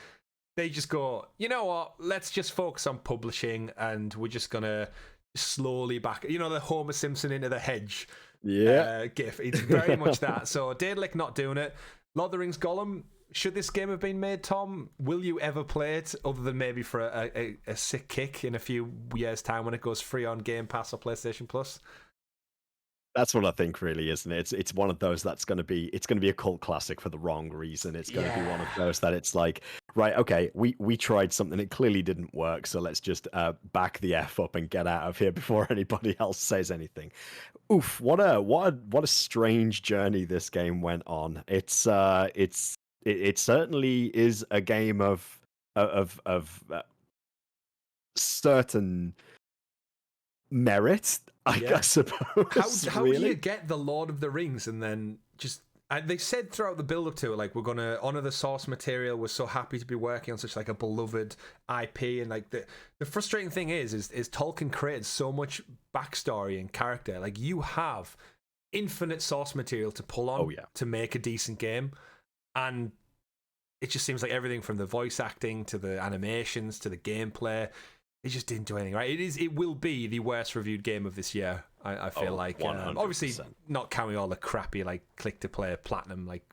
They just go, you know what? Let's just focus on publishing, and we're just gonna slowly back. You know, the Homer Simpson into the hedge. GIF. It's very much that. So Daedalic not doing it. Lord of the Rings Gollum. Should this game have been made, Tom? Will you ever play it, other than maybe for a sick kick in a few years' time when it goes free on Game Pass or PlayStation Plus? That's what I think, really, isn't it? It's one of those that's going to be a cult classic for the wrong reason. It's going to be one of those that it's like, right, okay, we tried something, it clearly didn't work, so let's just back the F up and get out of here before anybody else says anything. Oof! What a strange journey this game went on. It certainly is a game of certain merit, I suppose. How do you get the Lord of the Rings and then just... they said throughout the build-up to it, like, we're going to honour the source material. We're so happy to be working on such like a beloved IP. And like the frustrating thing is Tolkien created so much backstory and character. Like, you have infinite source material to pull on to make a decent game. And it just seems like everything from the voice acting to the animations to the gameplay, it just didn't do anything right. It will be the worst reviewed game of this year. I feel like, obviously not counting all the crappy like click to play platinum like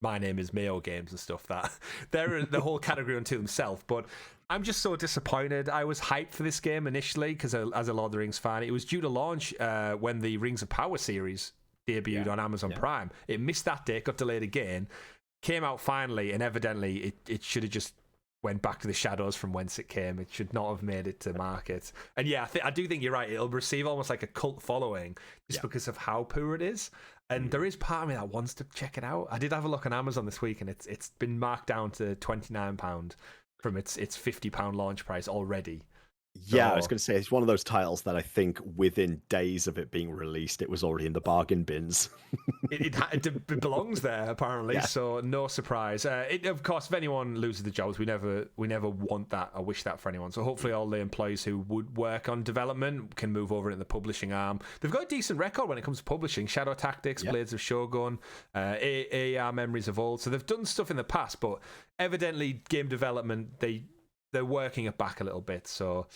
My Name Is Mayo games and stuff. That they're the whole category unto themselves. But I'm just so disappointed. I was hyped for this game initially because as a Lord of the Rings fan, it was due to launch when the Rings of Power series debuted on Amazon Prime. It missed that date, got delayed again, came out finally, and evidently it should have just went back to the shadows from whence it came. It should not have made it to market. And yeah, I do think you're right. It'll receive almost like a cult following just because of how poor it is. And there is part of me that wants to check it out. I did have a look on Amazon this week, and it's been marked down to £29 from its £50 launch price already. Yeah, I was going to say, it's one of those titles that I think within days of it being released, it was already in the bargain bins. it belongs there, apparently, so no surprise. Of course, if anyone loses the jobs, we never want that or wish that for anyone. So hopefully all the employees who would work on development can move over into the publishing arm. They've got a decent record when it comes to publishing. Shadow Tactics, Blades of Shogun, AR Memories of Old. So they've done stuff in the past, but evidently game development, they're working it back a little bit. So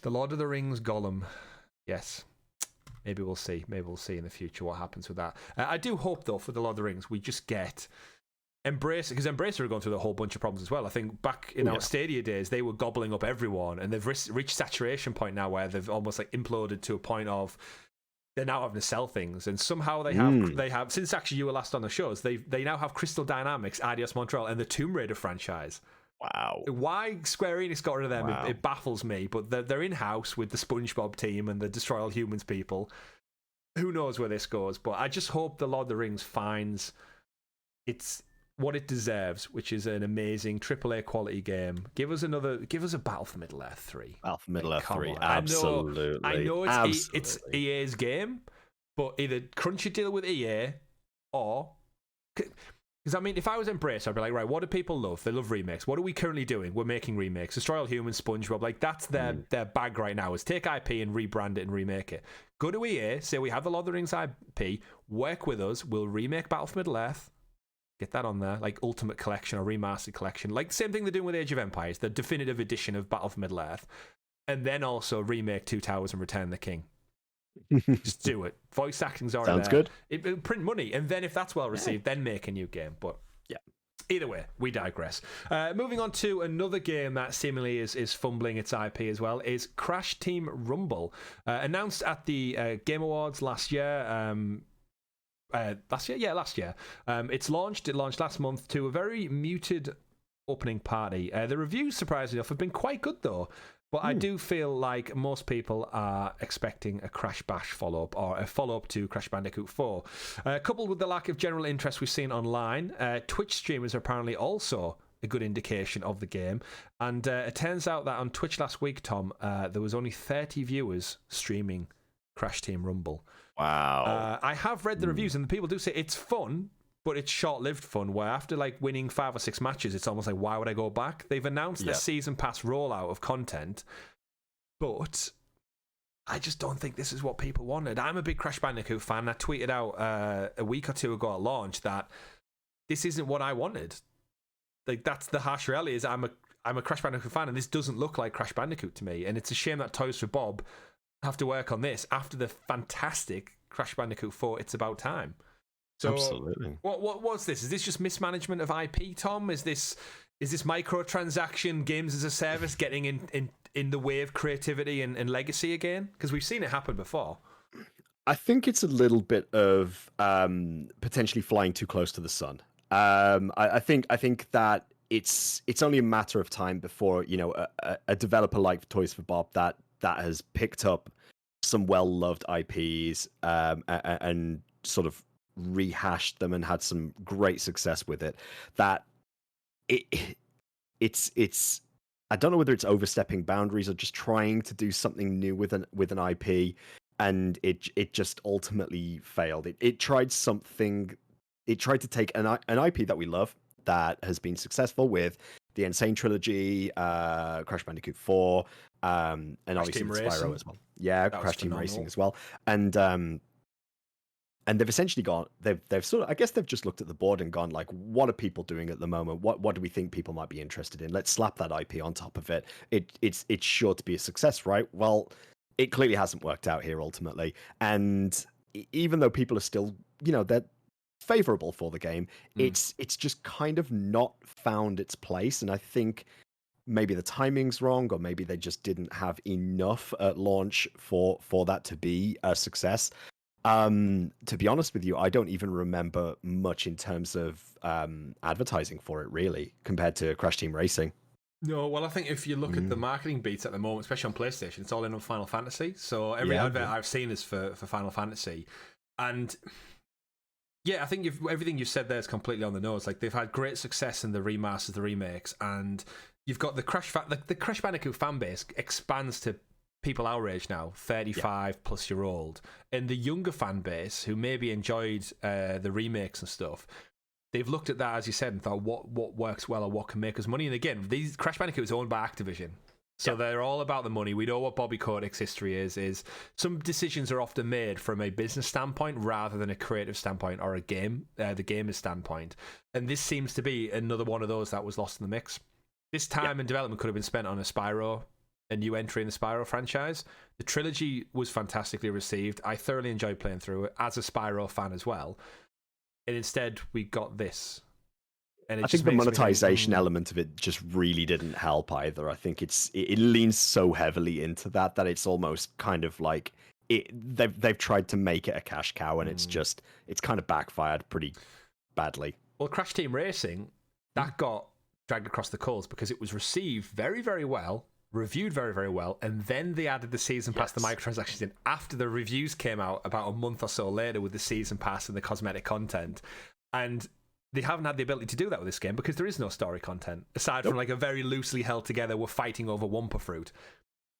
the Lord of the Rings Gollum, yes, maybe we'll see. Maybe we'll see in the future what happens with that. I do hope, though, for the Lord of the Rings, we just get Embracer, because Embracer are going through a whole bunch of problems as well. I think back in our Stadia days, they were gobbling up everyone, and they've reached saturation point now where they've almost like imploded to a point of they're now having to sell things, and somehow they have since actually you were last on the shows, they now have Crystal Dynamics, Eidos Montreal, and the Tomb Raider franchise. Wow. Why Square Enix got rid of them, it baffles me, but they're in-house with the SpongeBob team and the Destroy All Humans people. Who knows where this goes, but I just hope the Lord of the Rings finds it's what it deserves, which is an amazing AAA quality game. Give us a Battle for Middle-earth 3. Battle for Middle-earth 3, absolutely. I know it's EA's game, but either crunch your deal with EA or... Because, I mean, if I was Embracer, I'd be like, right, what do people love? They love remakes. What are we currently doing? We're making remakes. Destroy All Humans, SpongeBob, like, that's their bag right now, is take IP and rebrand it and remake it. Go to EA, say we have the Lord of the Rings IP, work with us, we'll remake Battle for Middle-earth, get that on there, like Ultimate Collection or Remastered Collection. Like, same thing they're doing with Age of Empires, the definitive edition of Battle for Middle-earth. And then also remake Two Towers and Return the King. Just do it. Voice acting's already Sounds there. good. It print money, and then if that's well received, then make a new game. But either way, we digress. Moving on to another game that seemingly is fumbling its IP as well is Crash Team Rumble, announced at the Game Awards last year. Last year. It launched last month to a very muted opening party. The reviews, surprisingly enough, have been quite good though. But I do feel like most people are expecting a Crash Bash follow-up or a follow-up to Crash Bandicoot 4. Coupled with the lack of general interest we've seen online, Twitch streamers are apparently also a good indication of the game. And it turns out that on Twitch last week, Tom, there was only 30 viewers streaming Crash Team Rumble. Wow. I have read the reviews, and the people do say it's fun, but it's short-lived fun, where after like winning 5 or 6 matches, it's almost like, why would I go back? They've announced the season pass rollout of content, but I just don't think this is what people wanted. I'm a big Crash Bandicoot fan. I tweeted out a week or two ago at launch that this isn't what I wanted. Like, that's the harsh reality, is I'm a Crash Bandicoot fan, and this doesn't look like Crash Bandicoot to me. And it's a shame that Toys for Bob have to work on this after the fantastic Crash Bandicoot 4 It's About Time. So, absolutely. What's this? Is this just mismanagement of IP, Tom? Is this microtransaction games as a service getting in the way of creativity and legacy again? Because we've seen it happen before. I think it's a little bit of potentially flying too close to the sun. I think that it's only a matter of time before a developer like Toys for Bob that has picked up some well-loved IPs and sort of rehashed them and had some great success with it, that it's I don't know whether it's overstepping boundaries or just trying to do something new with an IP, and it just ultimately failed. It tried something. It tried to take an IP that we love, that has been successful with the Insane Trilogy, Crash Bandicoot 4, and obviously Spyro as well. Yeah, Crash Team Racing as well, and they've essentially gone. They've sort of, I guess they've just looked at the board and gone like, what are people doing at the moment? What do we think people might be interested in? Let's slap that IP on top of it. It's sure to be a success, right? Well, it clearly hasn't worked out here ultimately, and even though people are still, favorable for the game. It's just kind of not found its place, and I think maybe the timing's wrong, or maybe they just didn't have enough at launch for that to be a success. To be honest with you, I don't even remember much in terms of advertising for it, really, compared to Crash Team Racing. No, well, I think if you look at the marketing beats at the moment, especially on PlayStation, it's all in on Final Fantasy. So every advert I've seen is for Final Fantasy. And yeah, I think everything you've said there is completely on the nose. Like, they've had great success in the remasters, the remakes, and you've got the Crash Bandicoot fan base expands to people our age now, 35 plus year old, and the younger fan base who maybe enjoyed the remakes and stuff. They've looked at that, as you said, and thought what works well or what can make us money. And again, these Crash Bandicoot is owned by Activision, so they're all about the money. We know what Bobby Kotick's history is some decisions are often made from a business standpoint rather than a creative standpoint or the gamer's standpoint. And this seems to be another one of those that was lost in the mix. This time in development could have been spent on a new entry in the Spyro franchise. The trilogy was fantastically received. I thoroughly enjoyed playing through it as a Spyro fan as well. And instead, we got this. And I think the monetization element of it just really didn't help either. I think it leans so heavily into that it's almost kind of like they've tried to make it a cash cow, and it's kind of backfired pretty badly. Well, Crash Team Racing, that got dragged across the coals because it was received very, very well, reviewed very, very well, and then they added the season pass, the microtransactions in after the reviews came out about a month or so later with the season pass and the cosmetic content. And they haven't had the ability to do that with this game because there is no story content aside from like a very loosely held together we're fighting over Wumpa fruit.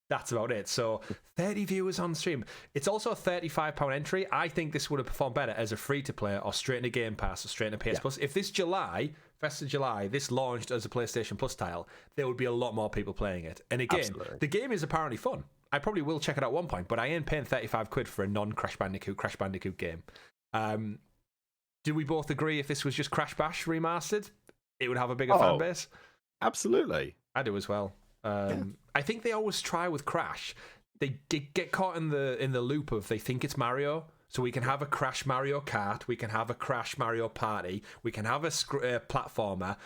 That's about it. So 30 viewers on stream. It's also a £35 entry. I think this would have performed better as a free-to-play or straight into Game Pass or straight into PS Plus. If this July, 1st of July, this launched as a PlayStation Plus title, there would be a lot more people playing it. And again, the game is apparently fun. I probably will check it out at one point, but I ain't paying £35 for a non-Crash Bandicoot game. Do we both agree if this was just Crash Bash remastered, it would have a bigger fan base? Absolutely. I do as well. I think they always try with Crash. They get caught in the loop of they think it's Mario, so we can have a Crash Mario Kart, we can have a Crash Mario Party, we can have a platformer,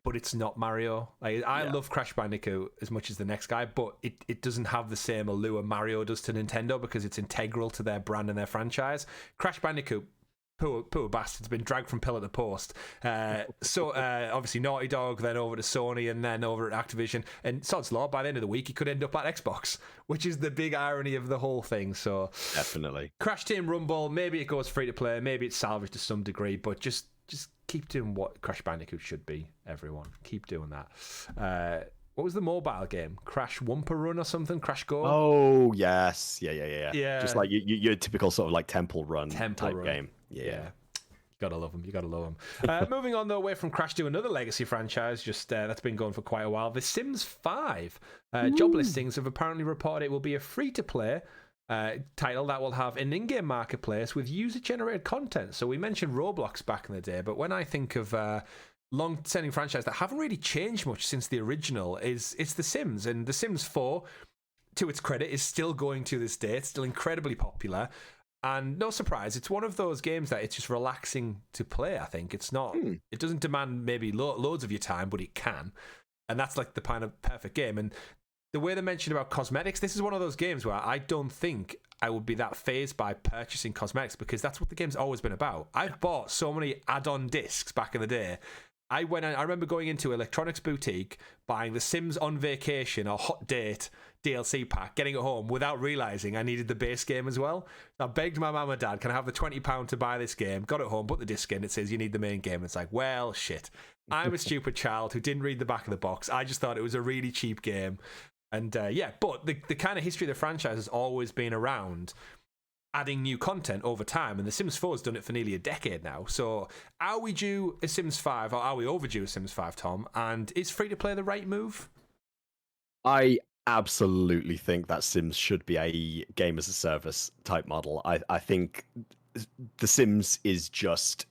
but it's not Mario. Like, I love Crash Bandicoot as much as the next guy, but it doesn't have the same allure Mario does to Nintendo because it's integral to their brand and their franchise. Crash Bandicoot, poor bastard's been dragged from pillar to post. Obviously Naughty Dog, then over to Sony, and then over at Activision. And sod's law, by the end of the week, he could end up at Xbox, which is the big irony of the whole thing. So definitely. Crash Team Rumble, maybe it goes free to play, maybe it's salvaged to some degree, but just keep doing what Crash Bandicoot should be, everyone. Keep doing that. What was the mobile game? Crash Wumpa Run or something? Crash Go? Oh, yes. Yeah. Just like your typical sort of like Temple Run type game. Yeah. You gotta love them. Moving on though, away from Crash to another legacy franchise, that's been going for quite a while. The Sims 5 job listings have apparently reported it will be a free-to-play title that will have an in-game marketplace with user-generated content. So we mentioned Roblox back in the day, but when I think of long-standing franchise that haven't really changed much since the original, it's The Sims. And The Sims 4, to its credit, is still going to this day. It's still incredibly popular. And no surprise, it's one of those games that it's just relaxing to play, I think. It's not, it doesn't demand maybe loads of your time, but it can. And that's like the kind of perfect game. And the way they mentioned about cosmetics, this is one of those games where I don't think I would be that fazed by purchasing cosmetics because that's what the game's always been about. I've bought so many add-on discs back in the day. I remember going into Electronics Boutique, buying The Sims on Vacation or Hot Date DLC pack, getting it home without realising I needed the base game as well. I begged my mum and dad, can I have the £20 to buy this game? Got it home, put the disc in, it says you need the main game. It's like, well, shit. I'm a stupid child who didn't read the back of the box. I just thought it was a really cheap game. And but the kind of history of the franchise has always been around adding new content over time, and The Sims 4 has done it for nearly a decade now. So are we due a Sims 5, or are we overdue a Sims 5, Tom? And is free-to-play the right move? I absolutely think that Sims should be a game as a service type model. I think The Sims is just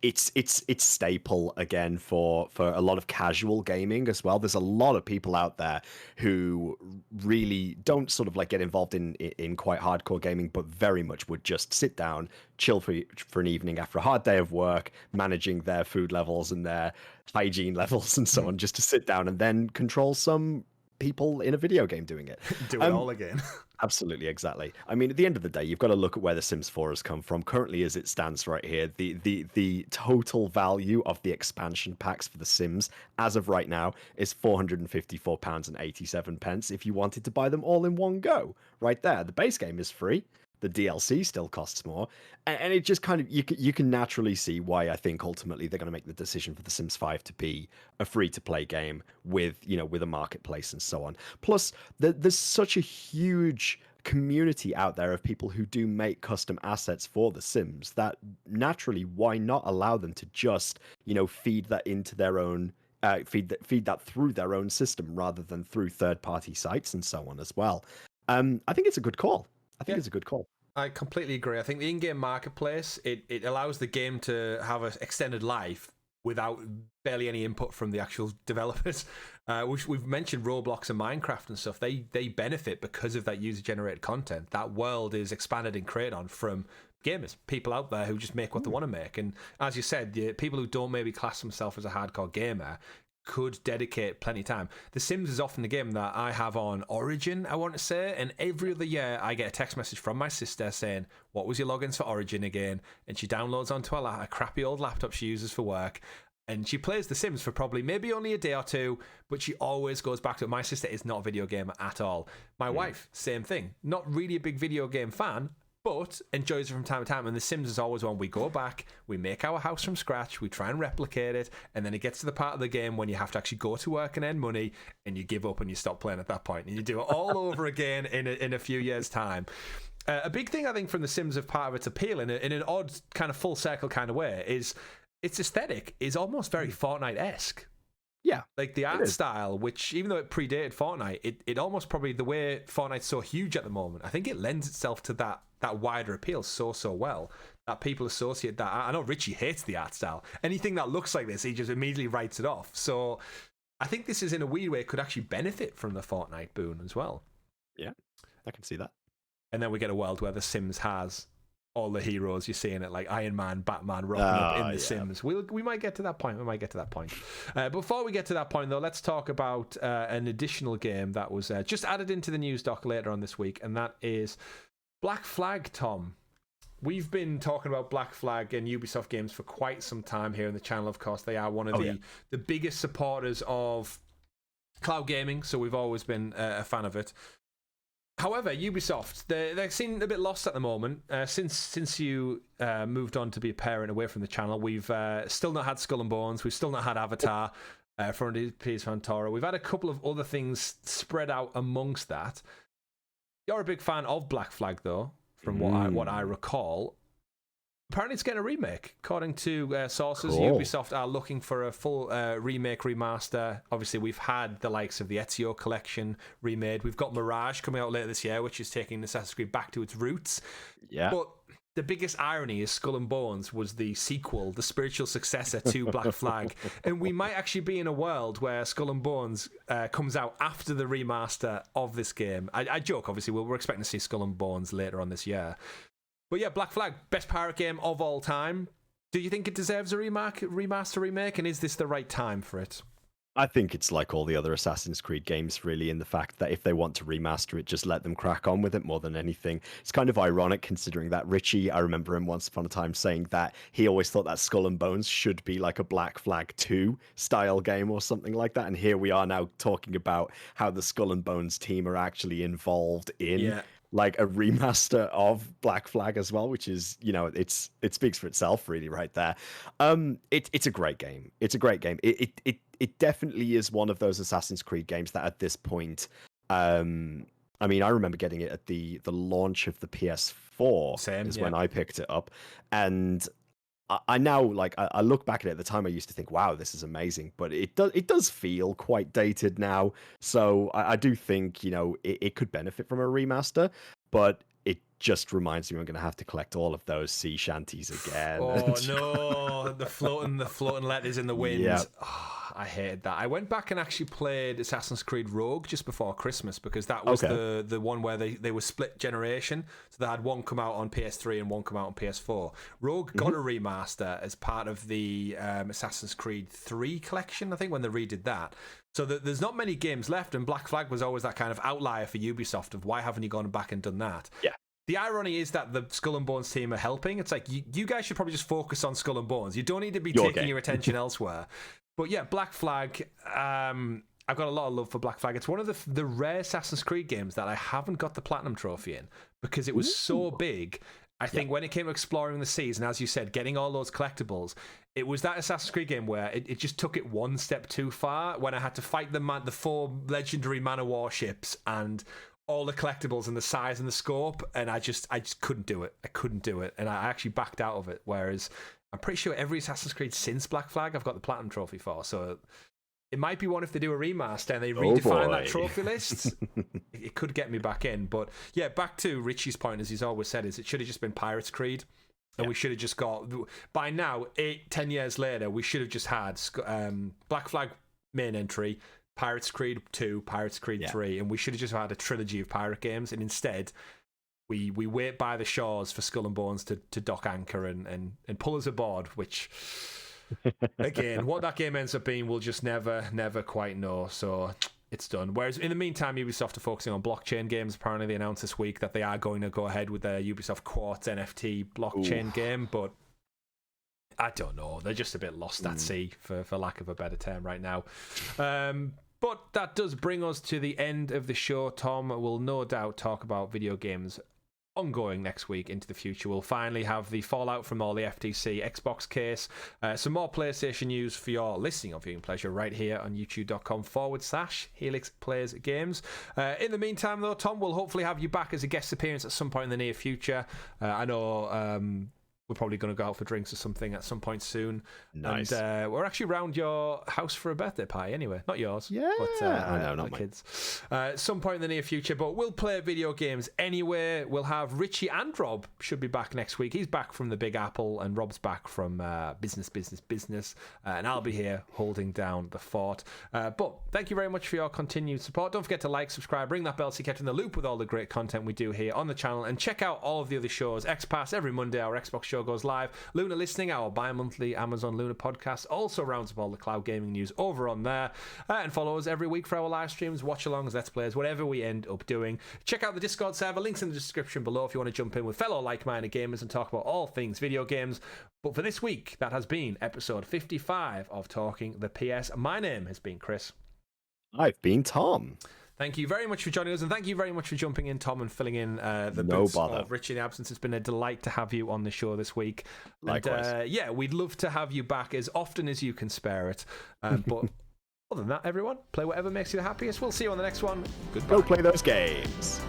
it's staple again for a lot of casual gaming as well. There's a lot of people out there who really don't sort of like get involved in quite hardcore gaming, but very much would just sit down, chill for an evening after a hard day of work, managing their food levels and their hygiene levels and so on, just to sit down and then control some people in a video game doing it. Do it all again. Absolutely, exactly. I mean, at the end of the day, you've got to look at where The Sims 4 has come from. Currently, as it stands right here, the total value of the expansion packs for The Sims, as of right now, is £454.87 if you wanted to buy them all in one go. Right there. The base game is free. The DLC still costs more, and it just kind of you can naturally see why I think ultimately they're going to make the decision for The Sims 5 to be a free-to-play game with with a marketplace and so on. Plus, there's such a huge community out there of people who do make custom assets for The Sims that naturally, why not allow them to just feed that into their own feed that through their own system rather than through third-party sites and so on as well. I think it's a good call. I think it's a good call. I completely agree. I think the in-game marketplace, it allows the game to have an extended life without barely any input from the actual developers. We've mentioned Roblox and Minecraft and stuff. They benefit because of that user-generated content. That world is expanded and created on from gamers, people out there who just make what they want to make. And as you said, the people who don't maybe class themselves as a hardcore gamer could dedicate plenty of time. The Sims is often the game that I have on Origin, I want to say, and every other year I get a text message from my sister saying, what was your logins for Origin again? And she downloads onto a crappy old laptop she uses for work, and she plays The Sims for probably maybe only a day or two, but she always goes back to it. My sister is not a video gamer at all. My wife, same thing. Not really a big video game fan, but enjoys it from time to time. And The Sims is always one we go back, we make our house from scratch, we try and replicate it, and then it gets to the part of the game when you have to actually go to work and earn money, and you give up and you stop playing at that point, and you do it all over again in a few years' time. A big thing I think from The Sims of part of its appeal in an odd kind of full circle kind of way is its aesthetic is almost very Fortnite-esque. Yeah, like the art style, which even though it predated Fortnite, it almost probably, the way Fortnite's so huge at the moment, I think it lends itself to that wider appeal so well that people associate that. I know Richie hates the art style. Anything that looks like this, he just immediately writes it off. So I think this is, in a weird way, could actually benefit from the Fortnite boon as well. Yeah, I can see that. And then we get a world where The Sims has all the heroes you're seeing it, like Iron Man, Batman, rocking up in The Sims. We might get to that point. Before we get to that point, though, let's talk about an additional game that was just added into the news doc later on this week, and that is Black Flag, Tom. We've been talking about Black Flag and Ubisoft games for quite some time here on the channel. Of course, they are one of the biggest supporters of cloud gaming, so we've always been a fan of it. However, Ubisoft, they seem a bit lost at the moment. Since you moved on to be a parent away from the channel, we've still not had Skull and Bones. We've still not had Avatar for PS Fantoro. We've had a couple of other things spread out amongst that. You're a big fan of Black Flag, though, from what I recall. Apparently it's getting a remake. According to sources, cool. Ubisoft are looking for a full remake, remaster. Obviously, we've had the likes of the Ezio collection remade. We've got Mirage coming out later this year, which is taking Assassin's Creed back to its roots. Yeah. But the biggest irony is Skull and Bones was the sequel, the spiritual successor to Black Flag. And we might actually be in a world where Skull and Bones comes out after the remaster of this game. I joke, obviously. We're expecting to see Skull and Bones later on this year. But yeah, Black Flag, best pirate game of all time. Do you think it deserves a remaster, remake? And is this the right time for it? I think it's like all the other Assassin's Creed games, really, in the fact that if they want to remaster it, just let them crack on with it more than anything. It's kind of ironic considering that Richie, I remember him once upon a time saying that he always thought that Skull and Bones should be like a Black Flag 2 style game or something like that. And here we are now talking about how the Skull and Bones team are actually involved in like a remaster of Black Flag as well, which is, it speaks for itself really right there. It's a great game. It's a great game. It definitely is one of those Assassin's Creed games that at this point, I remember getting it at the launch of the PS4 when I picked it up. And I now, I look back at it. At the time, I used to think, wow, this is amazing. But it does feel quite dated now. So I do think, it could benefit from a remaster. But it just reminds me I'm going to have to collect all of those sea shanties again. Oh no, the floating letters in the wind. Yep. Oh, I hated that. I went back and actually played Assassin's Creed Rogue just before Christmas because that was the one where they were split generation. So they had one come out on PS3 and one come out on PS4. Rogue got a remaster as part of the Assassin's Creed 3 collection, I think, when they redid that. So there's not many games left, and Black Flag was always that kind of outlier for Ubisoft of why haven't you gone back and done that? Yeah. The irony is that the Skull and Bones team are helping. It's like, you guys should probably just focus on Skull and Bones. You don't need to be taking your attention elsewhere. But yeah, Black Flag, I've got a lot of love for Black Flag. It's one of the rare Assassin's Creed games that I haven't got the Platinum Trophy in because it was so big. I think when it came to exploring the seas, and as you said, getting all those collectibles, it was that Assassin's Creed game where it just took it one step too far when I had to fight the 4 legendary man of war ships and all the collectibles and the size and the scope, and I just couldn't do it. I couldn't do it, and I actually backed out of it. Whereas I'm pretty sure every Assassin's Creed since Black Flag I've got the Platinum Trophy for, so it might be one if they do a remaster and they redefine that trophy list. It could get me back in. But yeah, back to Richie's point, as he's always said, is it should have just been Pirates Creed. And we should have just got, by now, 8-10 years later, we should have just had Black Flag main entry, Pirates Creed 2, Pirates Creed 3, and we should have just had a trilogy of pirate games. And instead, we wait by the shores for Skull and Bones to dock anchor and pull us aboard, which, again, what that game ends up being, we'll just never quite know. So it's done. Whereas in the meantime, Ubisoft are focusing on blockchain games. Apparently, they announced this week that they are going to go ahead with their Ubisoft Quartz NFT blockchain game, but I don't know. They're just a bit lost at sea, for lack of a better term, right now. But that does bring us to the end of the show. Tom will no doubt talk about video games ongoing next week into the future. We'll finally have the fallout from all the FTC Xbox case, some more PlayStation news for your listening or viewing pleasure right here on youtube.com/Helix Plays Games. In the meantime, though, Tom, we'll hopefully have you back as a guest appearance at some point in the near future. I know we're probably going to go out for drinks or something at some point soon. Nice. And we're actually around your house for a birthday party anyway. Not yours. Yeah. But, I know, not the mine. kids. Some point in the near future. But we'll play video games anyway. We'll have Richie and Rob should be back next week. He's back from the Big Apple and Rob's back from business. And I'll be here holding down the fort. But thank you very much for your continued support. Don't forget to like, subscribe, ring that bell so you get in the loop with all the great content we do here on the channel. And check out all of the other shows. XPass every Monday, our Xbox show goes live. Luna Listening, our bi-monthly Amazon Luna podcast, also rounds up all the cloud gaming news over on there. And follow us every week for our live streams, watch-alongs, let's plays, whatever we end up doing. Check out the Discord server, links in the description below if you want to jump in with fellow like-minded gamers and talk about all things video games. But for this week, that has been episode 55 of Talking the PS. My name has been Chris. I've been Tom. Thank you very much for joining us, and thank you very much for jumping in, Tom, and filling in the bits of Richie in the absence. It's been a delight to have you on the show this week. Likewise. And we'd love to have you back as often as you can spare it. But other than that, everyone, play whatever makes you the happiest. We'll see you on the next one. Goodbye. Go play those games.